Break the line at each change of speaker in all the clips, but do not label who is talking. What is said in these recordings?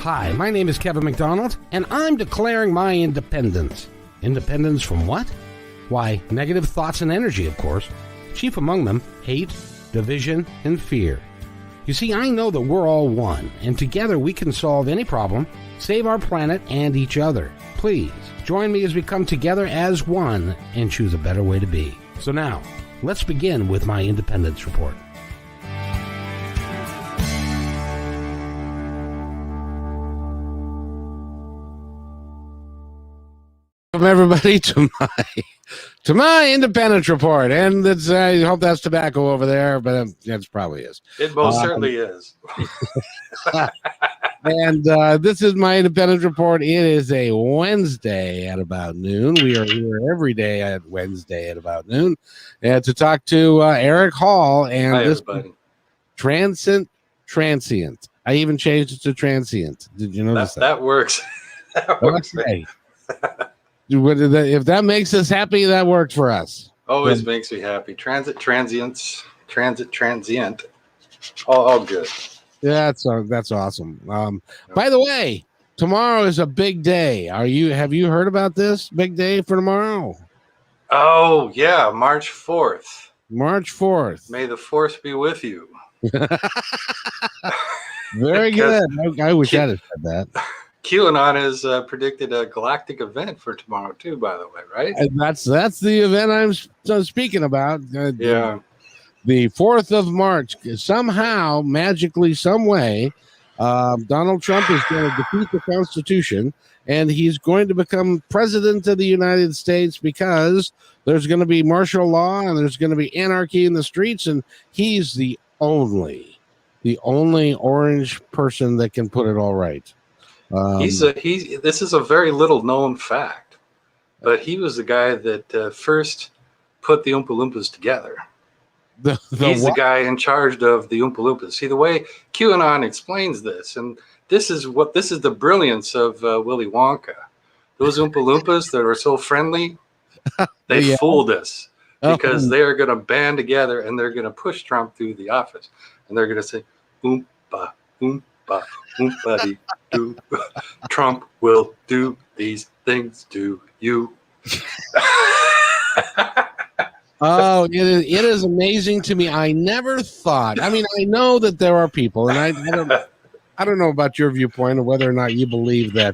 Hi, my name is Kevin McDonald, and I'm declaring my independence. Independence from what? Why, negative thoughts and energy, of course. Chief among them, hate, division, and fear. You see, I know that we're all one, and together we can solve any problem, save our planet and each other. Please, join me as we come together as one and choose a better way to be. So now, let's begin with my independence report. Welcome everybody to my independence report, and it's, I hope that's tobacco over there, but it probably is.
It most certainly is.
And this is my independence report. It is a Wednesday at about noon. We are here every day at Wednesday at about noon, and to talk to Eric Hall and
Hi,
this
everybody.
Transient. I even changed it to Transient. Did you notice that?
That works. That works.
Okay. If that makes us happy, that works for us.
Always makes me happy. Transient. All good.
Yeah, that's awesome. By the way, tomorrow is a big day. Have you heard about this big day for tomorrow?
Oh yeah, March 4th.
March 4th.
May the force be with you.
Very good. I wish I'd have said that.
QAnon has predicted a galactic event for tomorrow too, by the way, right?
And that's the event I'm speaking about.
Yeah.
The 4th of March, somehow, magically, some way, Donald Trump is going to defeat the Constitution, and he's going to become president of the United States because there's going to be martial law and there's going to be anarchy in the streets, and he's the only orange person that can put it all right.
This is a very little known fact, but he was the guy that first put the Oompa Loompas together. He's the guy in charge of the Oompa Loompas. See, the way QAnon explains this, and this is the brilliance of Willy Wonka. Those Oompa Loompas that are so friendly, they fooled us because they are going to band together and they're going to push Trump through the office, and they're going to say, "Oompa, oompa, oompa doo. Trump will do these things to you."
Oh, it is amazing to me. I never thought. I mean, I know that there are people, and I don't know about your viewpoint of whether or not you believe that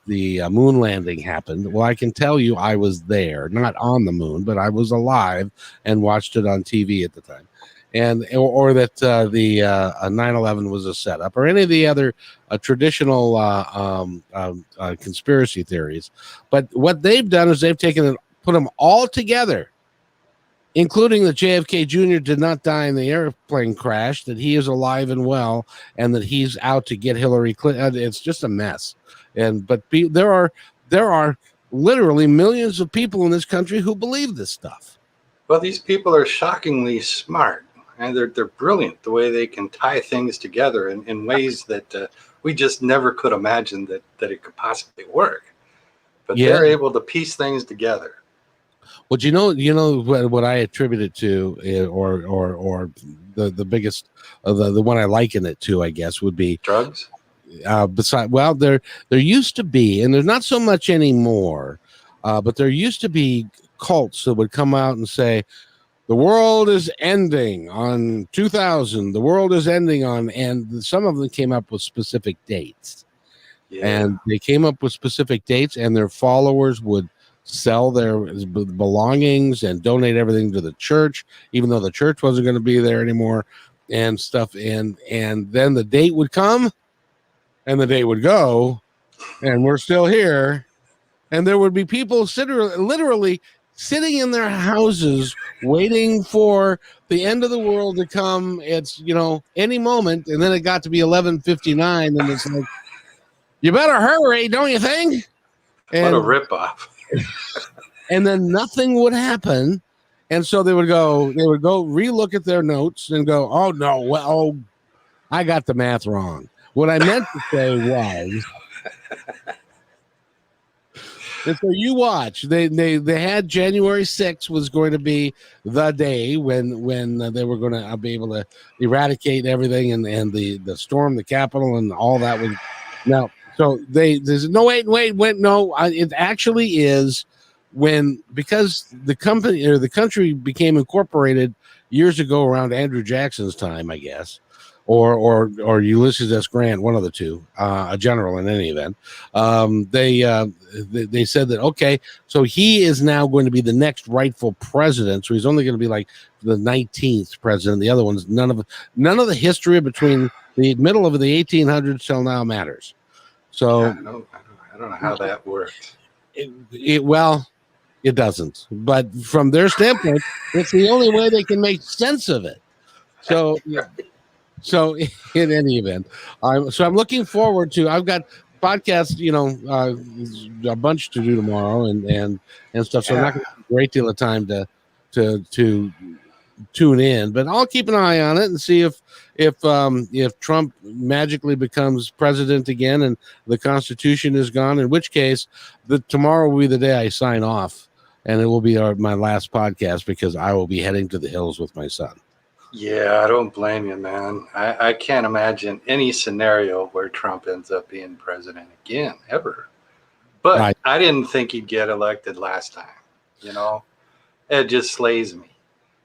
the moon landing happened. Well, I can tell you, I was there, not on the moon, but I was alive and watched it on TV at the time, and or that the 9/11 was a setup, or any of the other traditional conspiracy theories. But what they've done is they've taken it, put them all together, including that JFK Jr. did not die in the airplane crash, that he is alive and well, and that he's out to get Hillary Clinton. It's just a mess. But there are literally millions of people in this country who believe this stuff.
Well, these people are shockingly smart, and they're brilliant the way they can tie things together in ways that we just never could imagine that it could possibly work. But they're able to piece things together.
Well, you know what I attribute it to, or the biggest, the one I liken it to, I guess, would be
drugs.
There used to be, and there's not so much anymore, but there used to be cults that would come out and say, the world is ending on 2000. The world is ending on, and some of them came up with specific dates. Yeah. And they came up with specific dates, and their followers would sell their belongings and donate everything to the church, even though the church wasn't going to be there anymore and stuff. And then the date would come and the date would go, and we're still here. And there would be people literally sitting in their houses waiting for the end of the world to come. It's, any moment. And then it got to be 11:59, and it's like, you better hurry, don't you think?
What a ripoff.
And then nothing would happen. And so they would go relook at their notes and go, oh, no, I got the math wrong. What I meant to say was And so you watch. They had January 6th was going to be the day when they were going to be able to eradicate everything and the storm the Capitol and all that was now. So there's no wait no. It actually is because the company or the country became incorporated years ago around Andrew Jackson's time, I guess. Or Ulysses S. Grant, one of the two, a general in any event. They said that okay, so he is now going to be the next rightful president. So he's only going to be like the 19th president. The other ones, none of the history between the middle of the 1800s till now matters. So
yeah, I don't know how that worked.
Well, it doesn't. But from their standpoint, it's the only way they can make sense of it. So. So in any event, I'm looking forward to. I've got podcasts, a bunch to do tomorrow and stuff. So I'm not going to have a great deal of time to tune in, but I'll keep an eye on it and see if Trump magically becomes president again and the Constitution is gone. In which case, tomorrow will be the day I sign off, and it will be my last podcast because I will be heading to the hills with my son.
Yeah, I don't blame you, man. I can't imagine any scenario where Trump ends up being president again, ever. But I didn't think he'd get elected last time. It just slays me.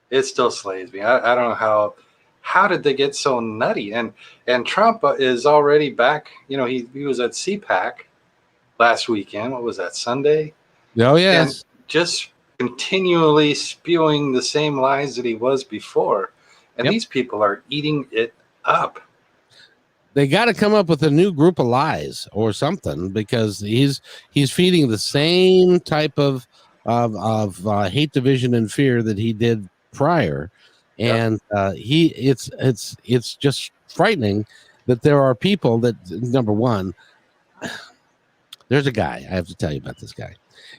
It still slays me. I don't know how did they get so nutty? And Trump is already back. He was at CPAC last weekend. What was that, Sunday?
Oh, yes.
And just continually spewing the same lies that he was before. And these people are eating it up.
They got to come up with a new group of lies or something because he's feeding the same type of hate, division, and fear that he did prior, and it's just frightening that there are people that, number one, there's a guy I have to tell you about. This guy.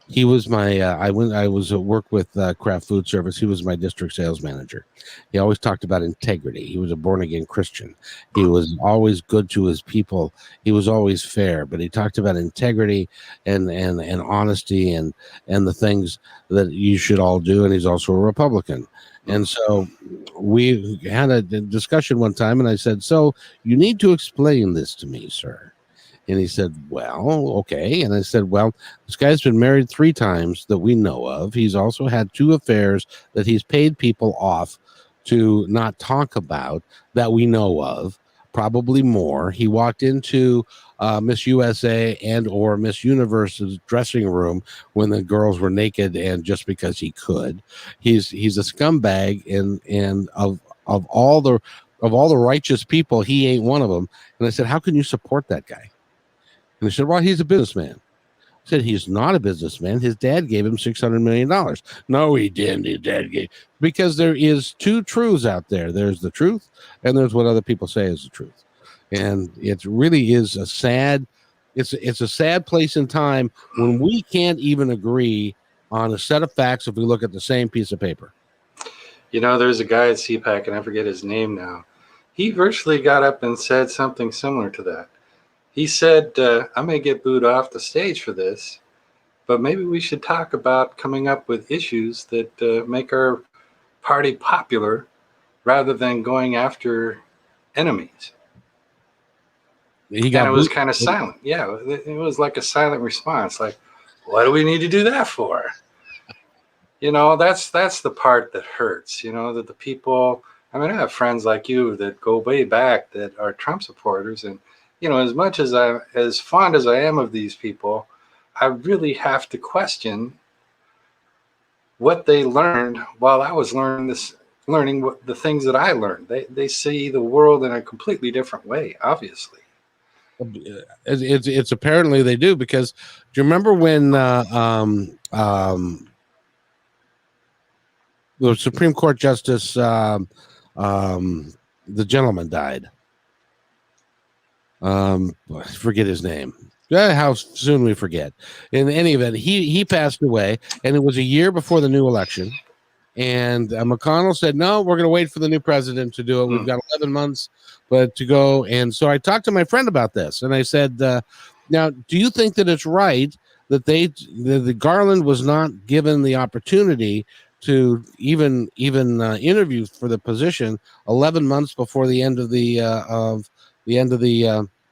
He was my I was at work with Kraft Food Service. He was my district sales manager. He always talked about integrity. He was a born again Christian. He was always good to his people. He was always fair, but he talked about integrity and honesty and the things that you should all do. And he's also a Republican. And so we had a discussion one time, and I said, "So you need to explain this to me, sir." And he said, "Well, okay." And I said, "Well, this guy's been married 3 times that we know of. He's also had 2 affairs that he's paid people off to not talk about that we know of, probably more. He walked into Miss USA and or Miss Universe's dressing room when the girls were naked and just because he could. He's a scumbag and of all the righteous people, he ain't one of them." And I said, "How can you support that guy?" And they said, "Well, he's a businessman." I said, "He's not a businessman. His dad gave him $600 million. No, he didn't. His dad gave, because there is 2 truths out there. There's the truth, and there's what other people say is the truth. And it really is a sad place in time when we can't even agree on a set of facts if we look at the same piece of paper.
There's a guy at CPAC, and I forget his name now. He virtually got up and said something similar to that. He said, "I may get booed off the stage for this, but maybe we should talk about coming up with issues that make our party popular rather than going after enemies." It was kind of silent. Yeah, it was like a silent response. Like, what do we need to do that for? That's the part that hurts, that the people, I have friends like you that go way back that are Trump supporters. And, as much as fond as I am of these people, I really have to question what they learned while I was learning what the things that I learned. They see the world in a completely different way, obviously.
It's apparently they do, because do you remember when the Supreme Court Justice, the gentleman died? I forget his name. How soon we forget. In any event, he passed away, and it was a year before the new election. And McConnell said, "No, we're going to wait for the new president to do it. We've got 11 months but to go." And so I talked to my friend about this, and I said, "Now, do you think that it's right that the Garland was not given the opportunity to even interview for the position 11 months before the end of the of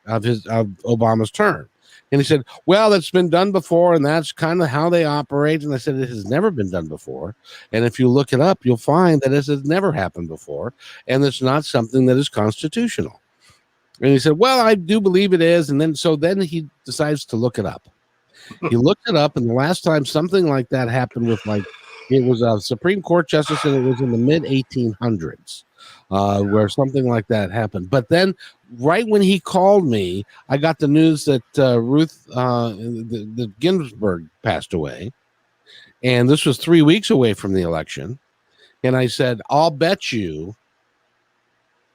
Obama's term. And he said, well, that's been done before, and that's kind of how they operate. And I said, it has never been done before. And if you look it up, you'll find that it has never happened before, and it's not something that is constitutional. And he said, well, I do believe it is. And then he decides to look it up. He looked it up, and the last time something like that happened with, like, it was a Supreme Court justice, and it was in the mid 1800s where something like that happened. But then right when he called me, I got the news that Ruth Ginsburg passed away, and this was 3 weeks away from the election. And I said, I'll bet you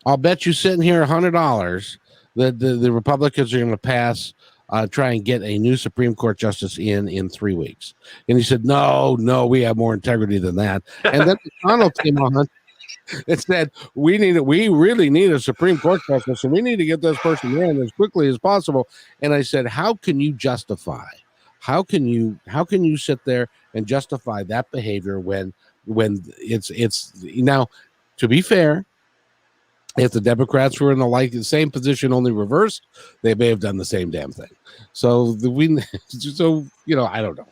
sitting here $100 that the Republicans are going to pass, try and get a new Supreme Court justice in 3 weeks. And he said, no, we have more integrity than that. And then McConnell came on and said, we really need a Supreme Court justice, and we need to get this person in as quickly as possible. And I said, how can you sit there and justify that behavior when it's now, to be fair, if the Democrats were in the same position, only reversed, they may have done the same damn thing. So I don't know.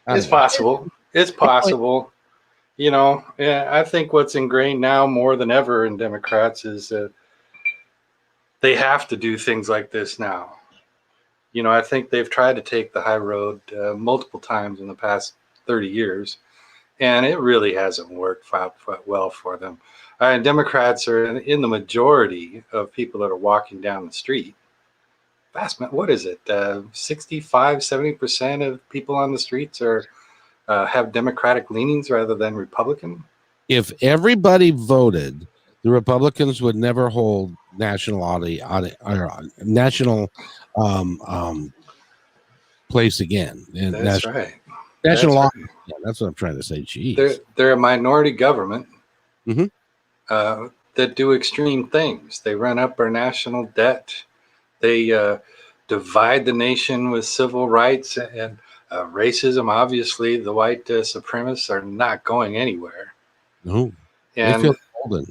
It's possible. It's possible. I think what's ingrained now more than ever in Democrats is that they have to do things like this now. I think they've tried to take the high road multiple times in the past 30 years, and it really hasn't worked well for them. And Democrats are in the majority of people that are walking down the street. What is it? 65-70% of people on the streets have Democratic leanings rather than Republican.
If everybody voted, the Republicans would never hold national place again. And
that's right.
National law. Right. Yeah, that's what I'm trying to say. Jeez.
They're a minority government
mm-hmm.
That do extreme things. They run up our national debt. They divide the nation with civil rights and racism. Obviously, the white supremacists are not going anywhere.
No,
and
they feel golden.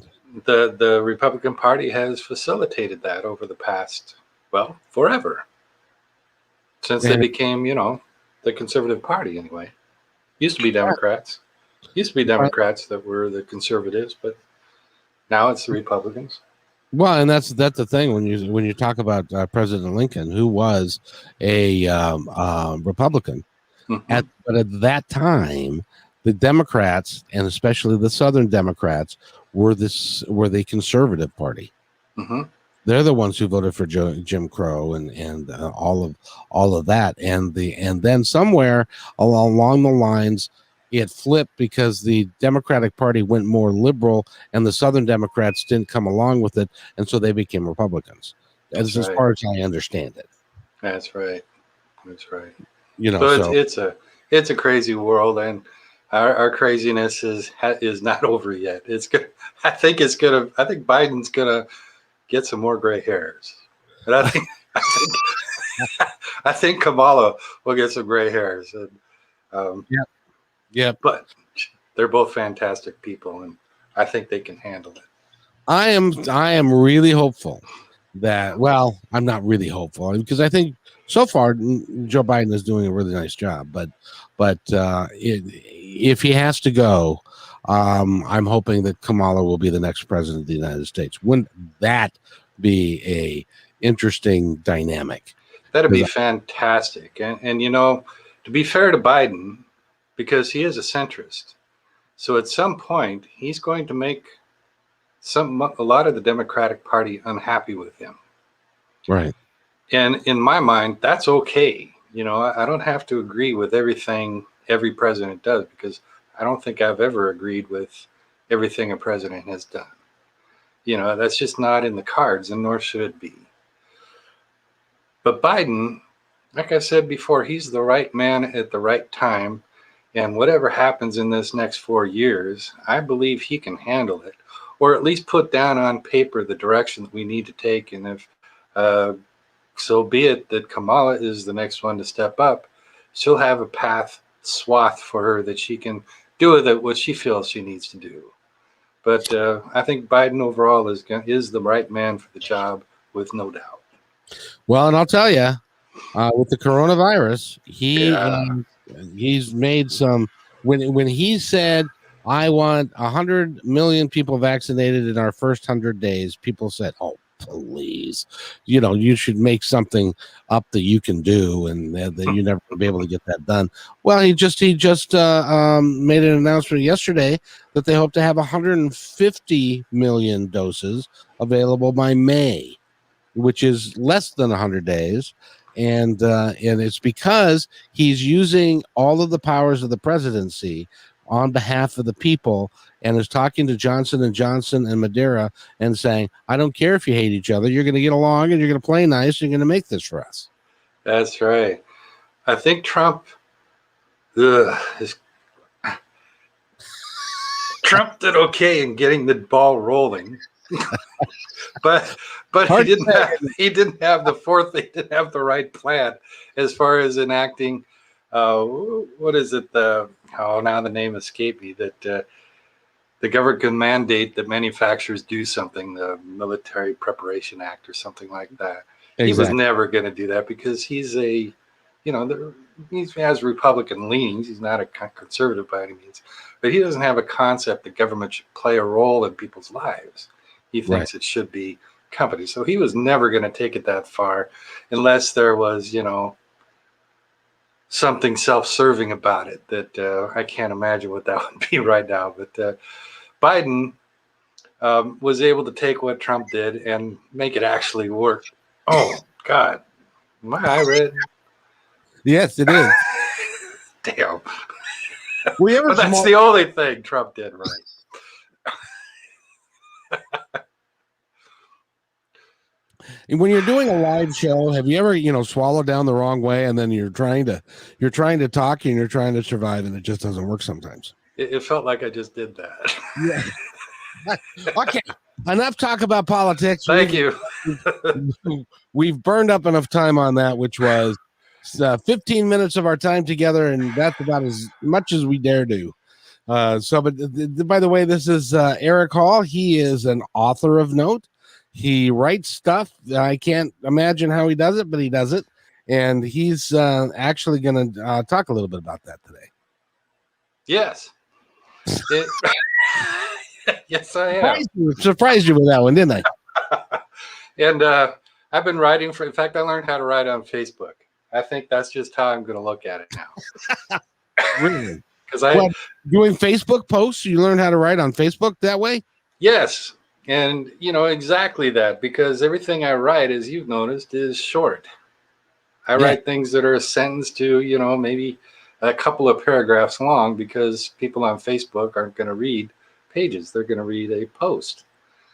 The Republican Party has facilitated that over the past, forever. Since they became, the conservative party anyway. Used to be Democrats. That were the conservatives, but now it's the Republicans.
Well, and that's the thing when you talk about President Lincoln, who was a Republican,
mm-hmm.
but at that time, the Democrats, and especially the Southern Democrats, were the conservative party.
Mm-hmm.
They're the ones who voted for Jim Crow and all of that, and then somewhere along the lines, it flipped because the Democratic Party went more liberal, and the Southern Democrats didn't come along with it, and so they became Republicans. As far as I understand it.
That's right. So it's a crazy world, and our craziness is not over yet. It's good. I think Biden's gonna get some more gray hairs, but I think Kamala will get some gray hairs. And,
yeah,
but they're both fantastic people, and I think they can handle it.
I am really hopeful that. Well, I'm not really hopeful because I think so far Joe Biden is doing a really nice job. But if he has to go, I'm hoping that Kamala will be the next president of the United States. Wouldn't that be a interesting dynamic?
That'd be fantastic. And to be fair to Biden, because he is a centrist, so at some point he's going to make a lot of the Democratic Party unhappy with him.
Right.
And in my mind, that's okay. I don't have to agree with everything every president does, because I don't think I've ever agreed with everything a president has done. That's just not in the cards, and nor should it be. But Biden, like I said before, he's the right man at the right time. And whatever happens in this next 4 years, I believe he can handle it, or at least put down on paper the direction that we need to take. And if so be it that Kamala is the next one to step up, she'll have a path swath for her that she can do with it what she feels she needs to do. But I think Biden overall is the right man for the job, with no doubt.
Well, and I'll tell you, with the coronavirus,
Yeah.
he's made some. When he said, "I want 100 million people vaccinated in our first 100 days," people said, "Oh, please, you should make something up that you can do, and that you're never going to be able to get that done." Well, he just made an announcement yesterday that they hope to have 150 million doses available by May, which is less than 100 days. And it's because he's using all of the powers of the presidency on behalf of the people, and is talking to Johnson & Johnson and Madeira and saying, I don't care if you hate each other. You're going to get along, and you're going to play nice. And you're going to make this for us.
That's right. I think Trump Trump did okay in getting the ball rolling. but he didn't have the right plan as far as enacting what is it, now the name escaped me, that the government can mandate that manufacturers do something, the Military Preparation Act or something like that. Exactly. He was never going to do that because he's he has Republican leanings. He's not a conservative by any means, but he doesn't have a concept that government should play a role in people's lives. He thinks it should be companies. So he was never going to take it that far unless there was, something self-serving about it that I can't imagine what that would be right now. But Biden was able to take what Trump did and make it actually work. Oh, God. Am I red?
Yes, it is.
Damn. But that's the only thing Trump did right.
When you're doing a live show, have you ever, swallowed down the wrong way, and then you're trying to talk and you're trying to survive, and it just doesn't work sometimes?
It felt like I just did that.
Yeah. Okay. Enough talk about politics.
Thank you.
We've burned up enough time on that, which was 15 minutes of our time together, and that's about as much as we dare do. But by the way, this is Eric Hall. He is an author of note. He writes stuff. I can't imagine how he does it, but he does it. And he's actually going to talk a little bit about that today.
Yes. Yes, I am.
Surprised you with that one, didn't I?
And I've been writing in fact, I learned how to write on Facebook. I think that's just how I'm going to look at it now.
Really? Because doing Facebook posts, you learn how to write on Facebook that way?
Yes. And, exactly that, because everything I write, as you've noticed, is short. I write things that are a sentence to, maybe a couple of paragraphs long, because people on Facebook aren't going to read pages. They're going to read a post.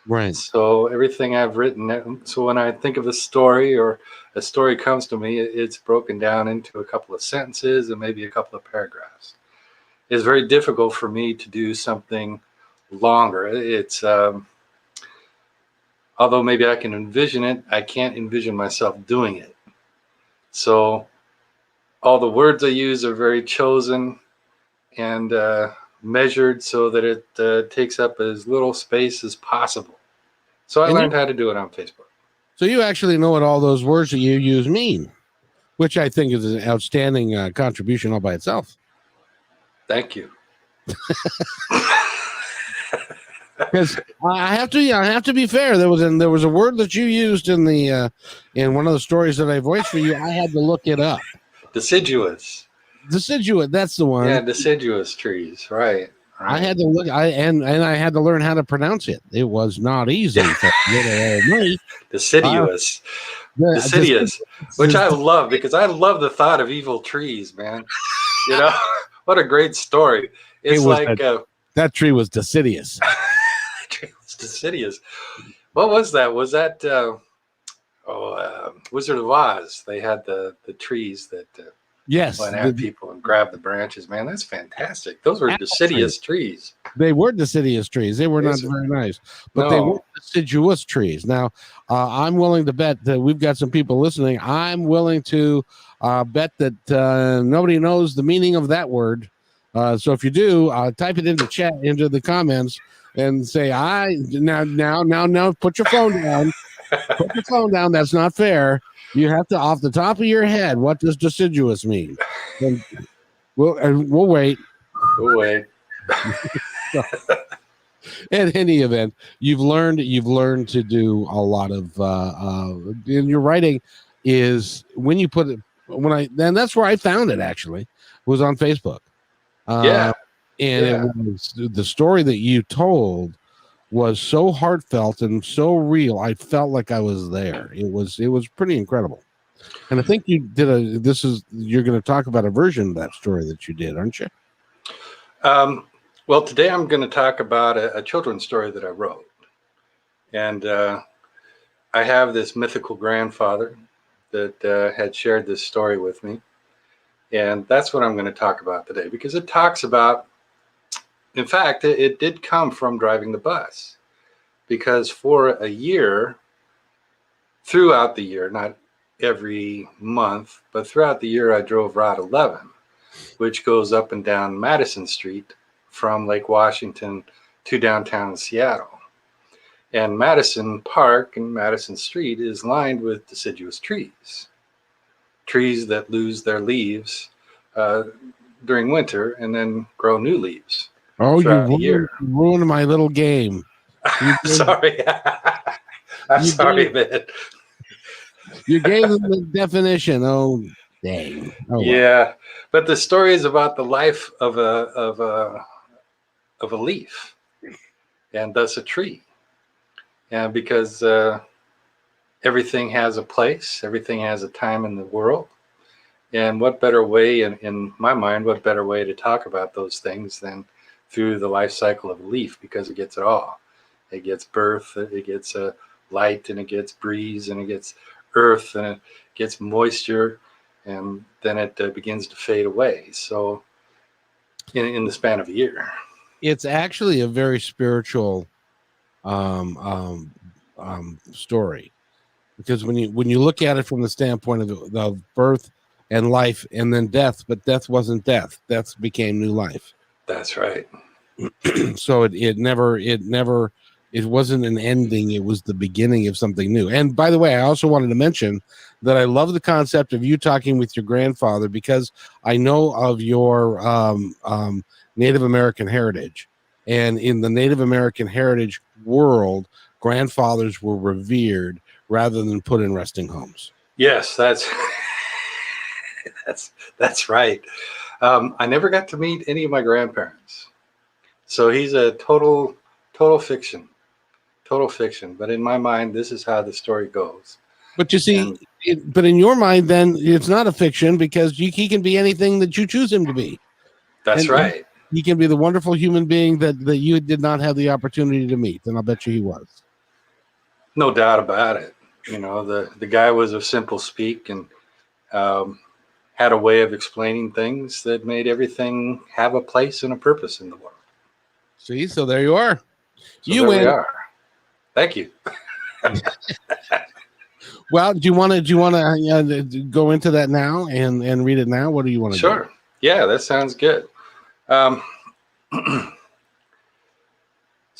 Right.
So everything I've written, so when I think of a story or a story comes to me, it's broken down into a couple of sentences and maybe a couple of paragraphs. It's very difficult for me to do something longer. It's although maybe I can envision it, I can't envision myself doing it. So all the words I use are very chosen and measured so that it takes up as little space as possible. So I learned how to do it on Facebook.
So you actually know what all those words that you use mean, which I think is an outstanding contribution all by itself. Thank
you.
Because I have to be fair. There was a word that you used in one of the stories that I voiced for you. I had to look it up.
Deciduous.
That's the one.
Yeah, deciduous trees. Right.
I had to look. I had to learn how to pronounce it. It was not easy.
Deciduous. Deciduous, which I love because I love the thought of evil trees, man. What a great story. It's like
that tree was deciduous.
Deciduous. What was that? Was that Wizard of Oz? They had the trees that
Yes.
and have people and grab the branches. Man, that's fantastic. Those were deciduous trees.
They were deciduous trees. They were not very nice, but they were deciduous trees. Now, I'm willing to bet that we've got some people listening. I'm willing to bet that nobody knows the meaning of that word. So if you do, type it into chat, into the comments, and say, now, put your phone down. Put your phone down. That's not fair. You have to, off the top of your head, what does deciduous mean? And we'll wait.
We'll wait.
In any event, you've learned to do a lot of in your writing is when you put it then that's where I found it actually was on Facebook. And it was the story that you told was so heartfelt and so real. I felt like I was there. It was pretty incredible. And I think you did you're going to talk about a version of that story that you did, aren't you?
Well, today I'm going to talk about a children's story that I wrote. And I have this mythical grandfather that had shared this story with me. And that's what I'm going to talk about today, because it talks about, in fact, it did come from driving the bus. Because for a year, throughout the year, not every month, but throughout the year, I drove Route 11, which goes up and down Madison Street from Lake Washington to downtown Seattle. And Madison Park and Madison Street is lined with deciduous trees that lose their leaves during winter and then grow new leaves.
Oh, you ruined my little game.
Sorry. I'm sorry, man.
You gave them the definition. Oh, dang. Oh,
yeah, well. But the story is about the life of a leaf, and thus a tree. And because everything has a place, everything has a time in the world. And what better way, in my mind, what better way to talk about those things than through the life cycle of a leaf, because it gets it all. It gets birth, it gets light, and it gets breeze, and it gets earth, and it gets moisture, and then it begins to fade away. So in the span of a year.
It's actually a very spiritual story, because when you look at it from the standpoint of birth and life and then death, but death wasn't death. Death became new life.
That's right.
So it wasn't an ending. It was the beginning of something new. And by the way, I also wanted to mention that I love the concept of you talking with your grandfather, because I know of your Native American heritage. And in the Native American heritage world, grandfathers were revered rather than put in resting homes.
Yes, that's right. I never got to meet any of my grandparents. So he's a total fiction. Total fiction. But in my mind, this is how the story goes.
But you see, but in your mind, then it's not a fiction, because he can be anything that you choose him to be.
That's right.
He can be the wonderful human being that you did not have the opportunity to meet. And I'll bet you he was.
No doubt about it. You know, the guy was of simple speak and had a way of explaining things that made everything have a place and a purpose in the world.
See, so there you are.
So you win. We are. Thank you.
Well, do you want to go into that now and read it now? What do you want to do?
Sure. Yeah, that sounds good. So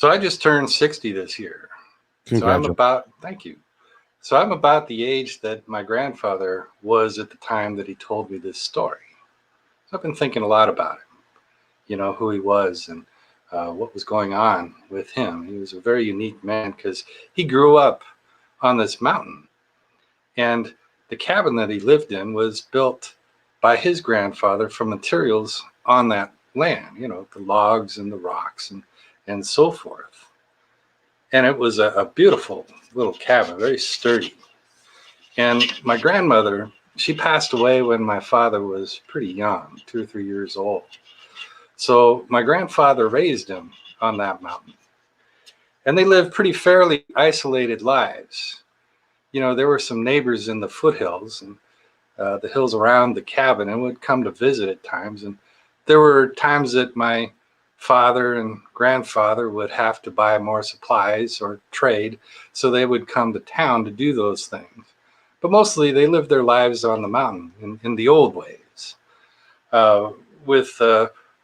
I just turned 60 this year. Thank you. So I'm about the age that my grandfather was at the time that he told me this story. So I've been thinking a lot about him, you know, who he was and what was going on with him. He was a very unique man because he grew up on this mountain, and the cabin that he lived in was built by his grandfather from materials on that land, you know, the logs and the rocks and so forth. And it was a beautiful little cabin, very sturdy. And my grandmother, she passed away when my father was pretty young, 2 or 3 years old. So my grandfather raised him on that mountain. And they lived pretty fairly isolated lives. You know, there were some neighbors in the foothills, and the hills around the cabin and would come to visit at times. And there were times that my father and grandfather would have to buy more supplies or trade, so they would come to town to do those things. But mostly they lived their lives on the mountain in the old ways, with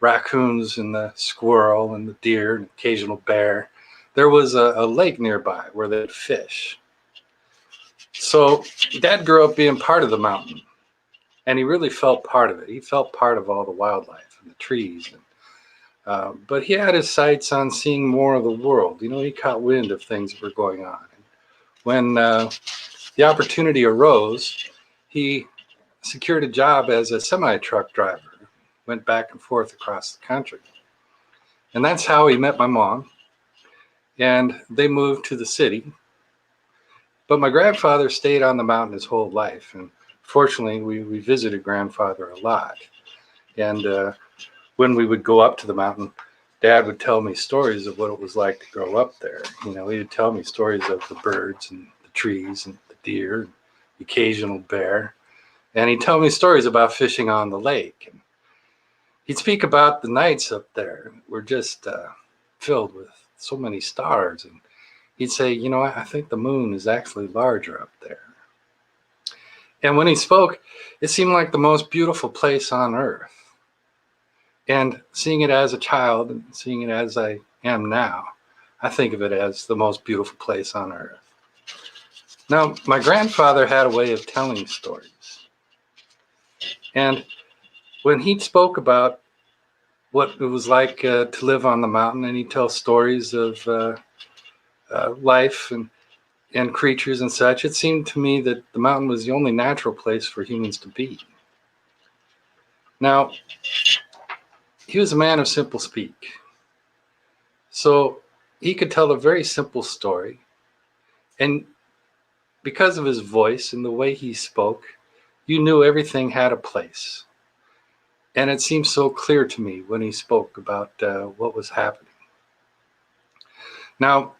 raccoons and the squirrel and the deer and occasional bear. There was a lake nearby where they'd fish. So Dad grew up being part of the mountain, and he really felt part of it. He felt part of all the wildlife and the trees. But he had his sights on seeing more of the world. You know, he caught wind of things that were going on. When the opportunity arose, he secured a job as a semi-truck driver, went back and forth across the country. And that's how he met my mom. And they moved to the city. But my grandfather stayed on the mountain his whole life. And fortunately, we visited grandfather a lot. And when we would go up to the mountain, Dad would tell me stories of what it was like to grow up there. You know, he would tell me stories of the birds and the trees and the deer, and the occasional bear. And he'd tell me stories about fishing on the lake. And he'd speak about the nights up there were just filled with so many stars. And he'd say, you know, I think the moon is actually larger up there. And when he spoke, it seemed like the most beautiful place on earth. And seeing it as a child and seeing it as I am now, I think of it as the most beautiful place on earth. Now, my grandfather had a way of telling stories. And when he spoke about what it was like to live on the mountain, and he'd tell stories of life and creatures and such, it seemed to me that the mountain was the only natural place for humans to be. Now, he was a man of simple speak. So he could tell a very simple story. And because of his voice and the way he spoke, you knew everything had a place. And it seemed so clear to me when he spoke about what was happening. Now,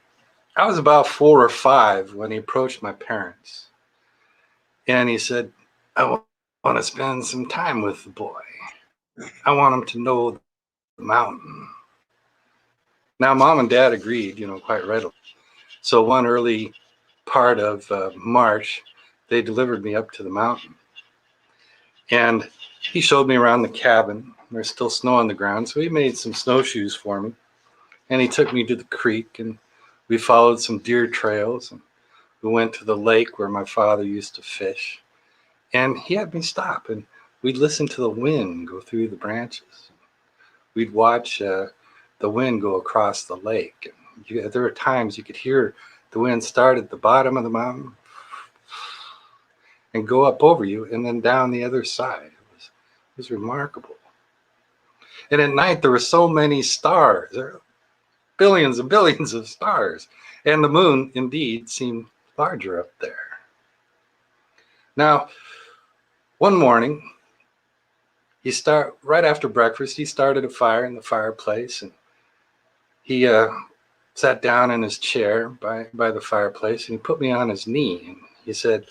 I was about 4 or 5 when he approached my parents. And he said, I want to spend some time with the boy. I want him to know the mountain. Now, Mom and Dad agreed, you know, quite readily. So one early part of March, they delivered me up to the mountain. And he showed me around the cabin. There's still snow on the ground, so he made some snowshoes for me. And he took me to the creek, and we followed some deer trails. And we went to the lake where my father used to fish. And he had me stop, and we'd listen to the wind go through the branches. We'd watch the wind go across the lake. And there were times you could hear the wind start at the bottom of the mountain and go up over you and then down the other side. It was remarkable. And at night, there were so many stars. There were billions and billions of stars. And the moon, indeed, seemed larger up there. Now, one morning, right after breakfast, he started a fire in the fireplace, and he sat down in his chair by the fireplace, and he put me on his knee, and he said,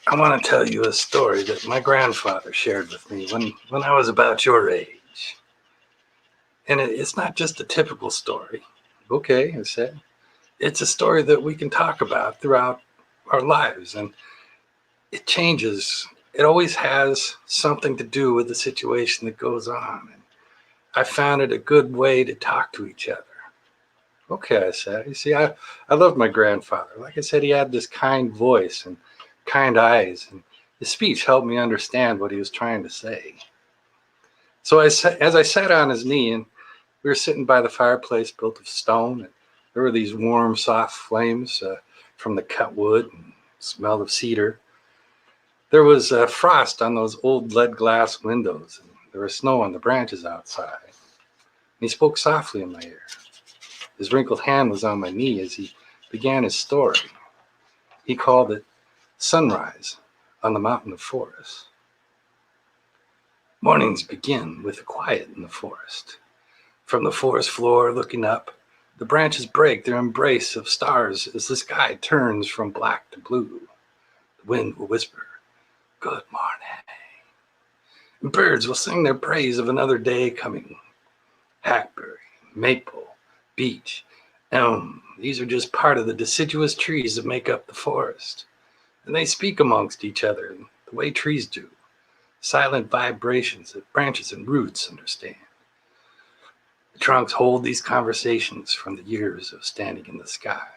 I want to tell you a story that my grandfather shared with me when I was about your age. And it's not just a typical story. Okay, I said. It's a story that we can talk about throughout our lives, and it changes. It always has something to do with the situation that goes on. And I found it a good way to talk to each other. Okay, I said. You see, I loved my grandfather. Like I said, he had this kind voice and kind eyes, and his speech helped me understand what he was trying to say. So as I sat on his knee, and we were sitting by the fireplace built of stone, and there were these warm, soft flames from the cut wood and smell of cedar. There was frost on those old lead glass windows, and there was snow on the branches outside. And he spoke softly in my ear. His wrinkled hand was on my knee as he began his story. He called it Sunrise on the Mountain of Forest. Mornings begin with a quiet in the forest. From the forest floor looking up, the branches break their embrace of stars as the sky turns from black to blue. The wind will whisper, good morning. And birds will sing their praise of another day coming. Hackberry, maple, beech, elm, these are just part of the deciduous trees that make up the forest. And they speak amongst each other in the way trees do, silent vibrations that branches and roots understand. The trunks hold these conversations from the years of standing in the sky.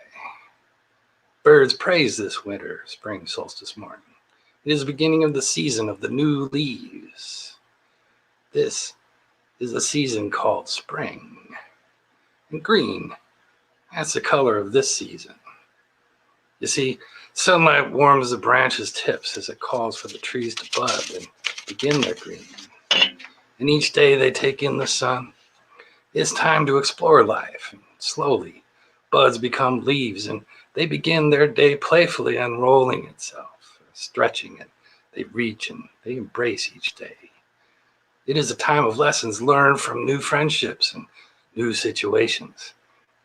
Birds praise this winter, spring solstice morning. It is the beginning of the season of the new leaves. This is a season called spring. And green, that's the color of this season. You see, sunlight warms the branches' tips as it calls for the trees to bud and begin their green. And each day they take in the sun. It's time to explore life. And slowly, buds become leaves and they begin their day playfully unrolling itself, stretching it. They reach and they embrace each day. It is a time of lessons learned from new friendships and new situations.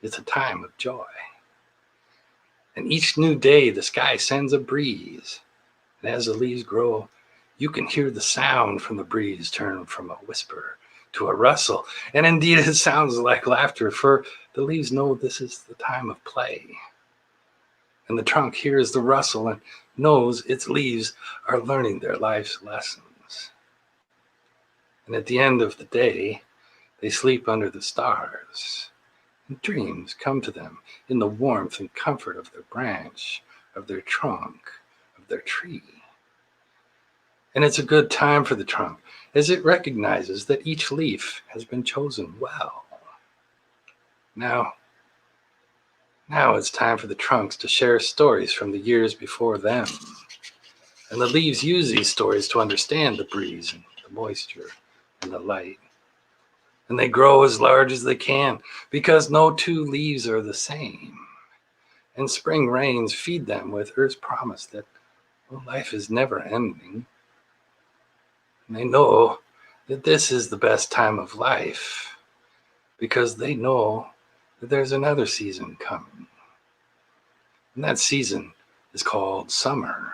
It's a time of joy. And each new day, the sky sends a breeze. And as the leaves grow, you can hear the sound from the breeze turn from a whisper to a rustle. And indeed, it sounds like laughter, for the leaves know this is the time of play. And the trunk hears the rustle and knows its leaves are learning their life's lessons. And at the end of the day, they sleep under the stars. And dreams come to them in the warmth and comfort of their branch, of their trunk, of their tree. And it's a good time for the trunk, as it recognizes that each leaf has been chosen well. Now it's time for the trunks to share stories from the years before them. And the leaves use these stories to understand the breeze and the moisture and the light. And they grow as large as they can because no two leaves are the same. And spring rains feed them with Earth's promise that life is never ending. And they know that this is the best time of life because they know that there's another season coming. And that season is called summer.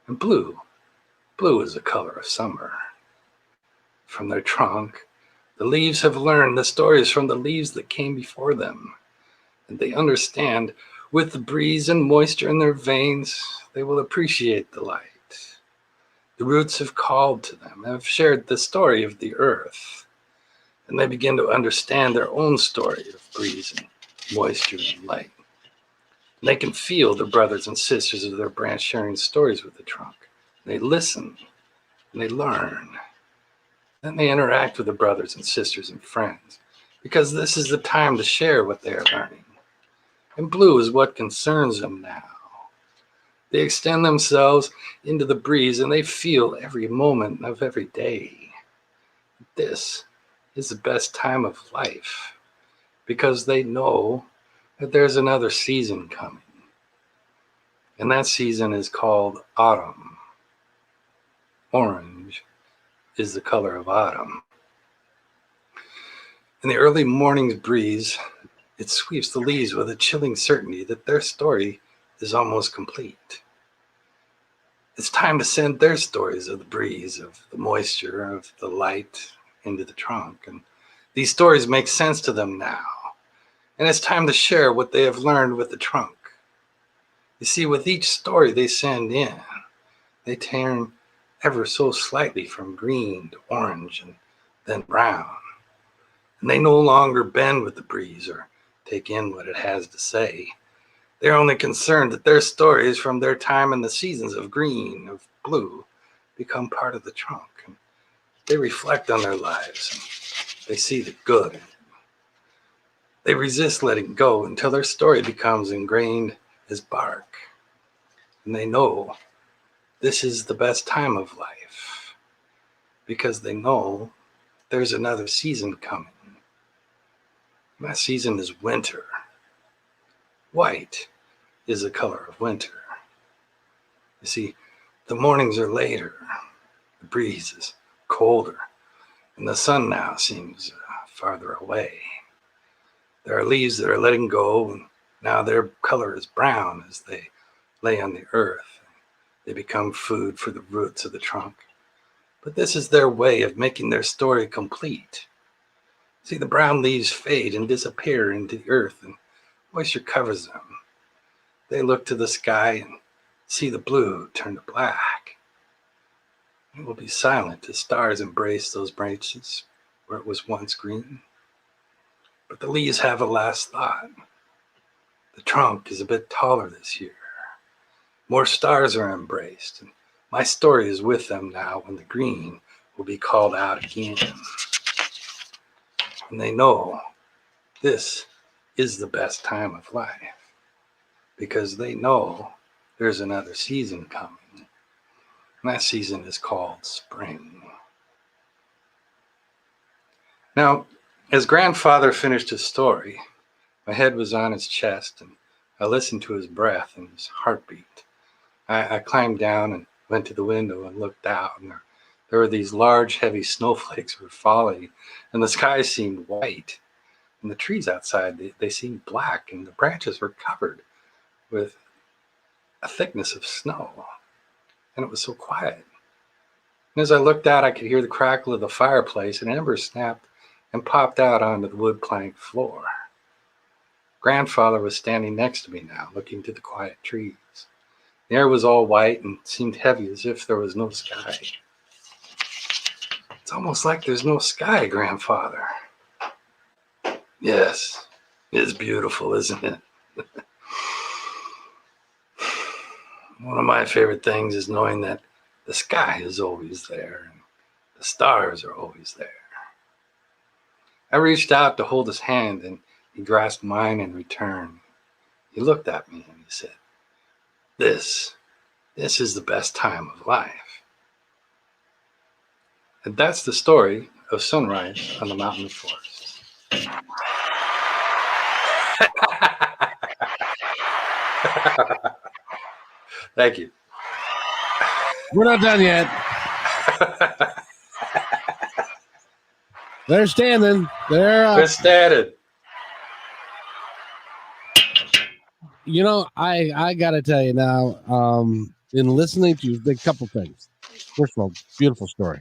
And blue is the color of summer. From their trunk, the leaves have learned the stories from the leaves that came before them. And they understand with the breeze and moisture in their veins, they will appreciate the light. The roots have called to them, have shared the story of the earth. And they begin to understand their own story of breeze and moisture and light. And they can feel the brothers and sisters of their branch sharing stories with the trunk. They listen and they learn. Then they interact with the brothers and sisters and friends because this is the time to share what they are learning. And blue is what concerns them now. They extend themselves into the breeze and they feel every moment of every day. This is the best time of life because they know that there's another season coming. And that season is called autumn. Orange is the color of autumn. In the early morning's breeze, it sweeps the leaves with a chilling certainty that their story is almost complete. It's time to send their stories of the breeze, of the moisture, of the light into the trunk. And these stories make sense to them now. And it's time to share what they have learned with the trunk. You see, with each story they send in, they turn ever so slightly from green to orange and then brown. And they no longer bend with the breeze or take in what it has to say. They're only concerned that their stories from their time in the seasons of green, of blue, become part of the trunk. And they reflect on their lives and they see the good in it. They resist letting go until their story becomes ingrained as bark. And they know this is the best time of life because they know there's another season coming. And that season is winter. White is the color of winter. You see, the mornings are later, the breeze is colder, and the sun now seems farther away. There are leaves that are letting go, and now their color is brown as they lay on the earth. They become food for the roots of the trunk. But this is their way of making their story complete. See, the brown leaves fade and disappear into the earth, and moisture covers them. They look to the sky and see the blue turn to black. It will be silent as stars embrace those branches where it was once green. But the leaves have a last thought. The trunk is a bit taller this year. More stars are embraced, and my story is with them now when the green will be called out again. And they know this is the best time of life because they know there's another season coming. And that season is called spring. Now, as grandfather finished his story, my head was on his chest and I listened to his breath and his heartbeat. I climbed down and went to the window and looked out, and there were these large, heavy snowflakes were falling, and the sky seemed white, and the trees outside, they seemed black, and the branches were covered with a thickness of snow, and it was so quiet. And as I looked out, I could hear the crackle of the fireplace, and embers snapped and popped out onto the wood plank floor. Grandfather was standing next to me now, looking to the quiet trees. The air was all white and seemed heavy as if there was no sky. It's almost like there's no sky, Grandfather. Yes, it's beautiful, isn't it? One of my favorite things is knowing that the sky is always there and the stars are always there. I reached out to hold his hand and he grasped mine in return. He looked at me and he said, This is the best time of life. And that's the story of sunrise on the mountain of forest. Thank you.
We're not done yet. They're standing.
They're standing.
You know, I got to tell you now, in listening to you, a couple things. First of all, beautiful story.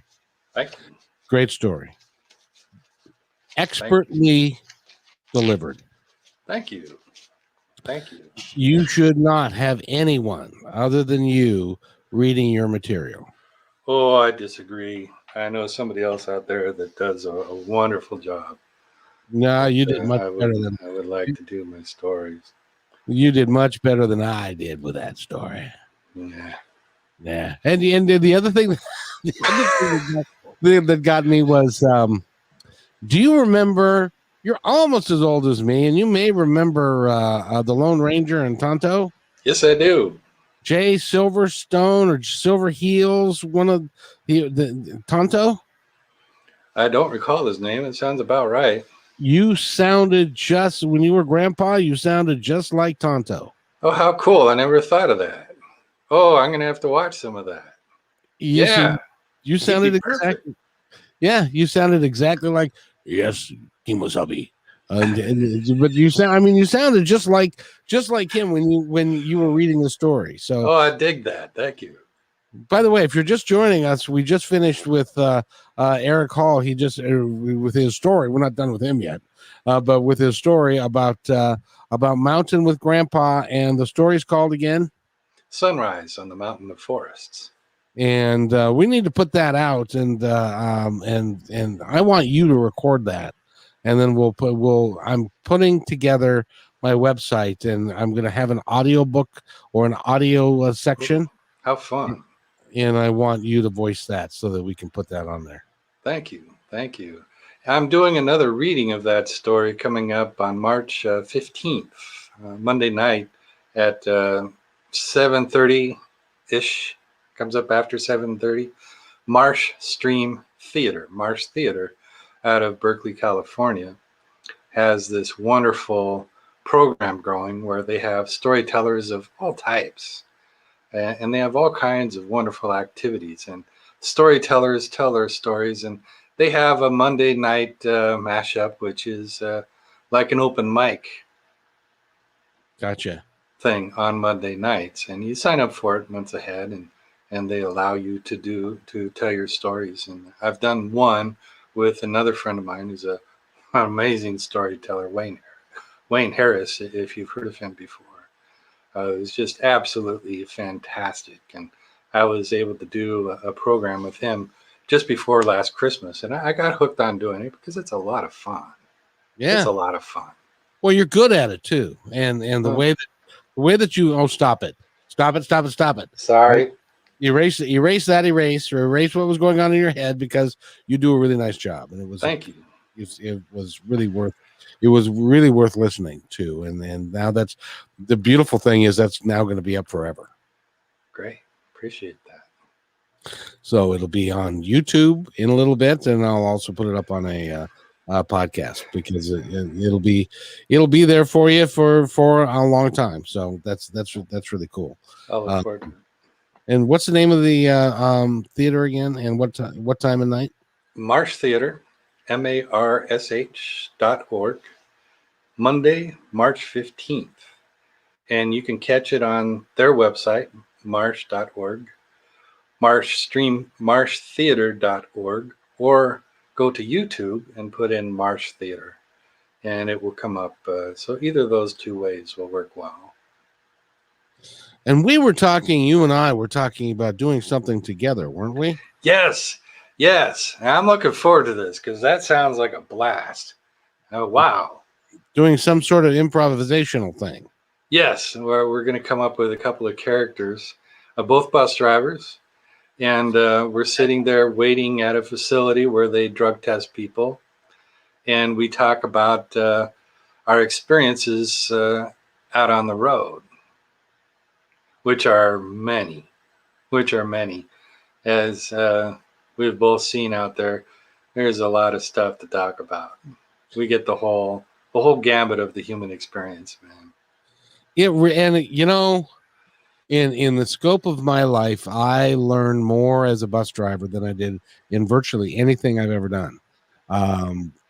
Thank you.
Great story. Expertly delivered.
Thank you. Thank you.
You should not have anyone other than you reading your material.
Oh, I disagree. I know somebody else out there that does a wonderful job.
No, you did much better than
I would like to do my stories.
You did much better than I did with that story.
Yeah.
Yeah. And the other thing, that got me was, do you remember? You're almost as old as me, and you may remember the Lone Ranger and Tonto.
Yes, I do.
Jay Silverstone or Silver Heels, one of the Tonto.
I don't recall his name. It sounds about right.
You sounded when you were grandpa, you sounded just like Tonto.
Oh, how cool. I never thought of that. Oh, I'm going to have to watch some of that.
You sounded exactly. Yeah, you sounded exactly like, yes, Kimosabi. But you sounded just like him when you were reading the story. So,
I dig that. Thank you.
By the way, if you're just joining us, we just finished with Eric Hall. He just with his story. We're not done with him yet, but with his story about Mountain with Grandpa, and the story's called again
Sunrise on the Mountain of Forests.
And we need to put that out, and I want you to record that, and then I'm putting together my website, and I'm going to have an audio book or an audio section.
How fun.
And I want you to voice that so that we can put that on there.
Thank you. Thank you. I'm doing another reading of that story coming up on March 15th, Monday night at 7:30-ish. Comes up after 7:30. Marsh Theater out of Berkeley, California, has this wonderful program going where they have storytellers of all types. And they have all kinds of wonderful activities, and storytellers tell their stories, and they have a Monday night mashup, which is like an open mic.
Gotcha.
thing on Monday nights, and you sign up for it months ahead, and they allow you to tell your stories. And I've done one with another friend of mine who's an amazing storyteller, Wayne Harris, if you've heard of him before. It was just absolutely fantastic, and I was able to do a program with him just before last Christmas, and I got hooked on doing it because it's a lot of fun.
Yeah,
it's a lot of fun.
Well, you're good at it too, and the way that you stop it.
Sorry.
Erase what was going on in your head, because you do a really nice job, and it was.
Thank you.
It was really worth listening to, and now that's the beautiful thing is that's now going to be up forever.
Great, appreciate that.
So it'll be on YouTube in a little bit, and I'll also put it up on a podcast, because it'll be there for you for a long time. So that's really cool.
I'll look forward to it.
And what's the name of the theater again, and what time of night?
Marsh Theater, marsh.org, Monday, March 15th. And you can catch it on their website, marsh.org, marshtheater.org, or go to YouTube and put in Marsh Theater, and it will come up. So either of those two ways will work well.
And you and I were talking about doing something together, weren't we?
Yes. I'm looking forward to this, because that sounds like a blast. Oh, wow.
Doing some sort of improvisational thing.
Yes, where we're going to come up with a couple of characters, both bus drivers, and we're sitting there waiting at a facility where they drug test people, and we talk about our experiences out on the road, which are many, as we've both seen out there. There's a lot of stuff to talk about. We get the whole gambit of the human experience, man.
And in the scope of my life, I learned more as a bus driver than I did in virtually anything I've ever done,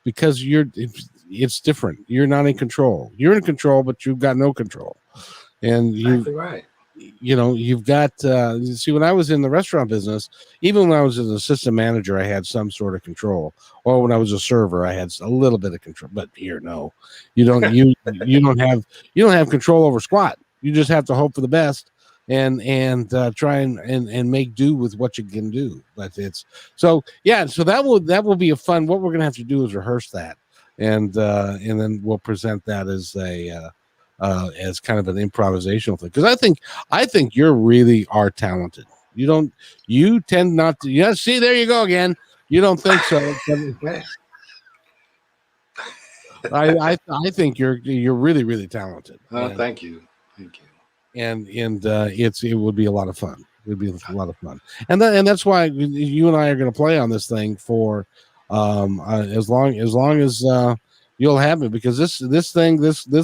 because it's different. You're not in control. You're in control, but you've got no control, and
Exactly right.
You've got see, when I was in the restaurant business, even when I was an assistant manager, I had some sort of control, or when I was a server, I had a little bit of control. But here, no, you don't. You don't have control over squat. You just have to hope for the best and try and make do with what you can do. But it's so that will be a fun. What we're gonna have to do is rehearse that, and then we'll present that as as kind of an improvisational thing, because I think you really are talented. You tend not to. Yeah, see, there you go again. You don't think so? I think you're really, really talented.
Thank you.
And it would be a lot of fun. It would be a lot of fun, and that's why you and I are going to play on this thing for as long as you'll have it, because this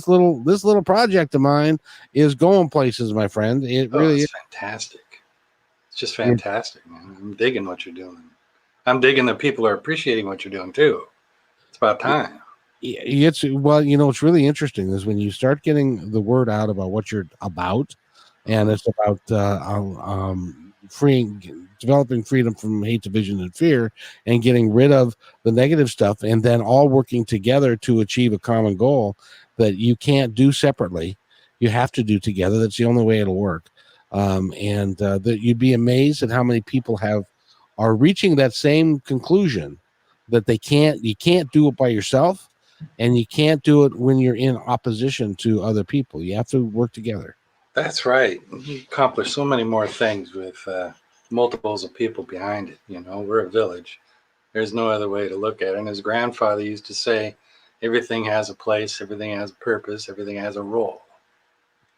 little project of mine is going places, my friend. It really is
fantastic. It's just fantastic, man. I'm digging what you're doing. I'm digging that people are appreciating what you're doing too. It's about time.
It's it's really interesting is when you start getting the word out about what you're about, and it's about developing freedom from hate, division, and fear, and getting rid of the negative stuff, and then all working together to achieve a common goal that you can't do separately. You have to do together. That's the only way it'll work. That you'd be amazed at how many people are reaching that same conclusion, that you can't do it by yourself, and you can't do it when you're in opposition to other people. You have to work together.
That's right. You accomplish so many more things with multiples of people behind it. We're a village. There's no other way to look at it. And his grandfather used to say, everything has a place, everything has a purpose, everything has a role.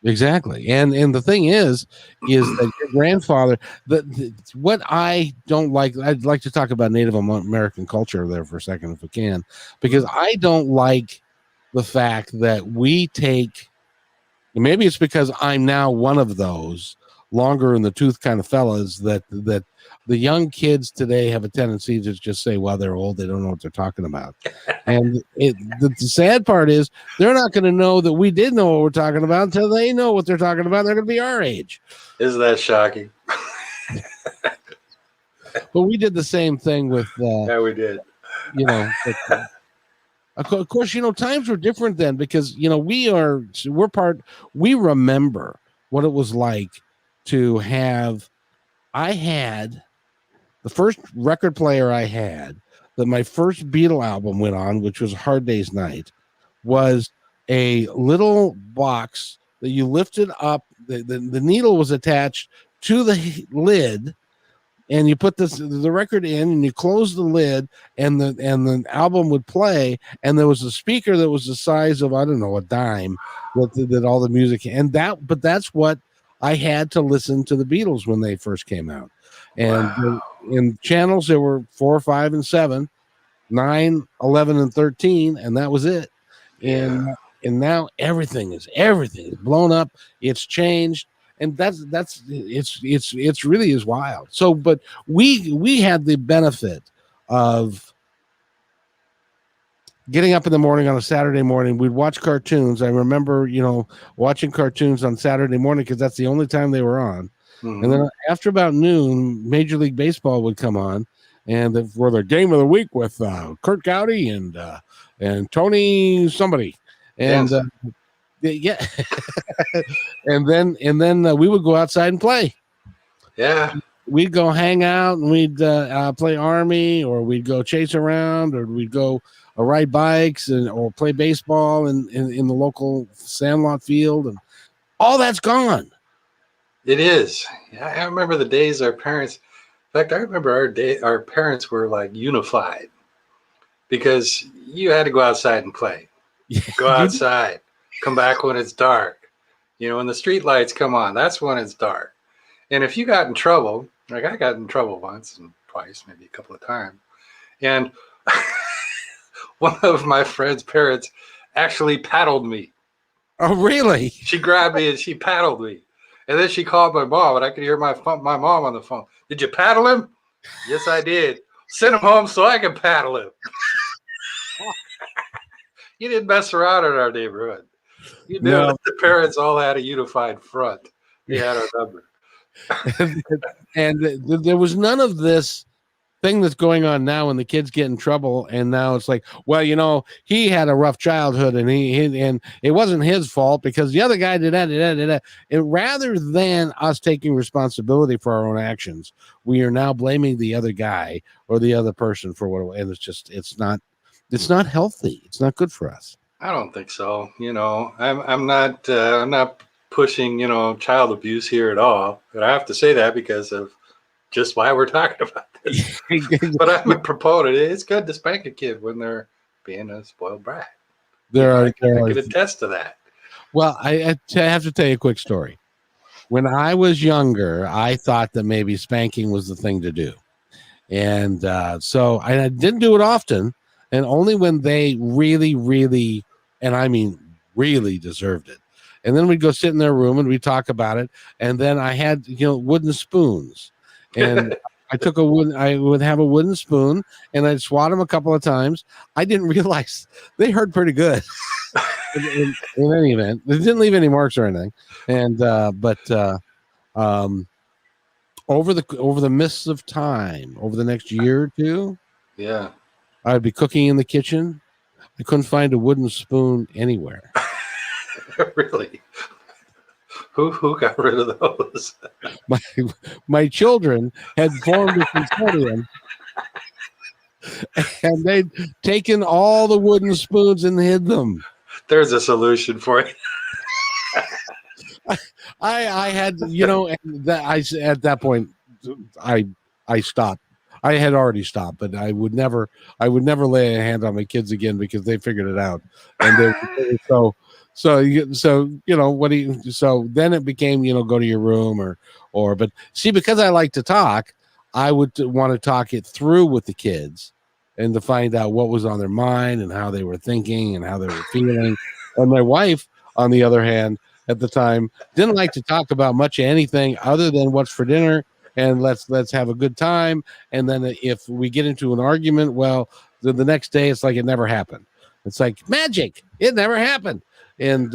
Exactly. And the thing is that your grandfather, what I don't like, I'd like to talk about Native American culture there for a second, if we can, because I don't like the fact that we take, maybe it's because I'm now one of those longer in the tooth kind of fellas, that the young kids today have a tendency to just say, well, they're old, they don't know what they're talking about. And the sad part is they're not going to know that we did know what we're talking about until they know what they're talking about. They're going to be our age.
Isn't that shocking?
But we did the same thing with.
Yeah, we did.
You know, of course, times were different then because we remember what it was like to have. I had the first record player I had that my first Beatle album went on, which was Hard Day's Night, was a little box that you lifted up. The needle was attached to the lid, and you put the record in, and you close the lid, and the album would play. And there was a speaker that was the size of, I don't know, a dime, that all the music. And that's what I had to listen to the Beatles when they first came out. And in channels there were 4, 5, and 7, 9, 11, and 13, and that was it. And now everything is blown up. It's changed. And it's really is wild. So, but we had the benefit of getting up in the morning on a Saturday morning. We'd watch cartoons. I remember, watching cartoons on Saturday morning because that's the only time they were on. Mm-hmm. And then after about noon, Major League Baseball would come on, and for the game of the week with Kurt Gowdy and Tony somebody, and. Yeah. and then we would go outside and play.
Yeah.
We'd go hang out and we'd play Army, or we'd go chase around, or we'd go ride bikes or play baseball in the local sandlot field, and all that's gone.
It is. I remember the days our parents, in fact, I remember our parents were like unified because you had to go outside and play. Go outside. Come back when it's dark. When the street lights come on, that's when it's dark. And if you got in trouble, like I got in trouble once and twice, maybe a couple of times, and one of my friend's parents actually paddled me.
Oh, really?
She grabbed me and she paddled me. And then she called my mom, and I could hear my mom on the phone. Did you paddle him? Yes, I did. Send him home so I can paddle him. You didn't mess around in our neighborhood. You knew that the parents all had a unified front. They had our number.
and there was none of this thing that's going on now when the kids get in trouble. And now it's like, well, he had a rough childhood and and it wasn't his fault because the other guy did that. And rather than us taking responsibility for our own actions, we are now blaming the other guy or the other person for what, and it's not healthy. It's not good for us.
I don't think so. I'm not pushing, child abuse here at all. But I have to say that because of just why we're talking about this. But I'm a proponent. It's good to spank a kid when they're being a spoiled brat. I can attest to that.
Well, I have to tell you a quick story. When I was younger, I thought that maybe spanking was the thing to do. And so I didn't do it often. And only when they really, really, and I mean really deserved it. And then we'd go sit in their room and we'd talk about it. And then I had, wooden spoons. And I would have a wooden spoon and I'd swat them a couple of times. I didn't realize they hurt pretty good. in any event, it didn't leave any marks or anything. And, over the mists of time, over the next year or two.
Yeah.
I'd be cooking in the kitchen. I couldn't find a wooden spoon anywhere.
Really? Who got rid of those?
My children had formed a consortium, and they'd taken all the wooden spoons and hid them.
There's a solution for it.
I had, at that point, I stopped. I had already stopped, but I would never lay a hand on my kids again because they figured it out. And so then it became, go to your room but see, because I like to talk, I would want to talk it through with the kids and to find out what was on their mind and how they were thinking and how they were feeling. And my wife, on the other hand, at the time, didn't like to talk about much of anything other than what's for dinner. And let's have a good time. And then if we get into an argument, well, the next day it's like it never happened. It's like magic. It never happened. And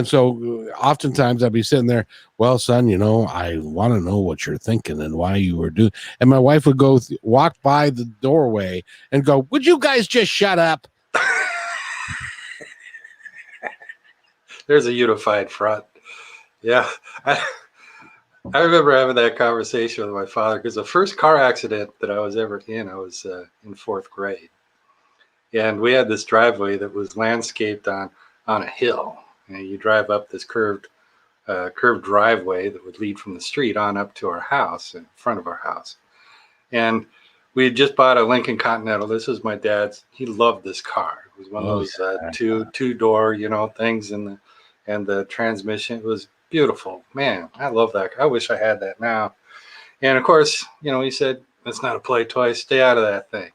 so oftentimes I'd be sitting there, well, son, I want to know what you're thinking and why you were doing. And my wife would walk by the doorway and go, would you guys just shut up?
There's a unified front. Yeah. I remember having that conversation with my father because the first car accident that I was ever in, I was in fourth grade. And we had this driveway that was landscaped on a hill. And you drive up this curved driveway that would lead from the street on up to our house, in front of our house. And we had just bought a Lincoln Continental. This was my dad's. He loved this car. It was one of those two-door, things, and the transmission. It was beautiful. Man, I love that. I wish I had that now. And of course, he said, "It's not a play toy. Stay out of that thing."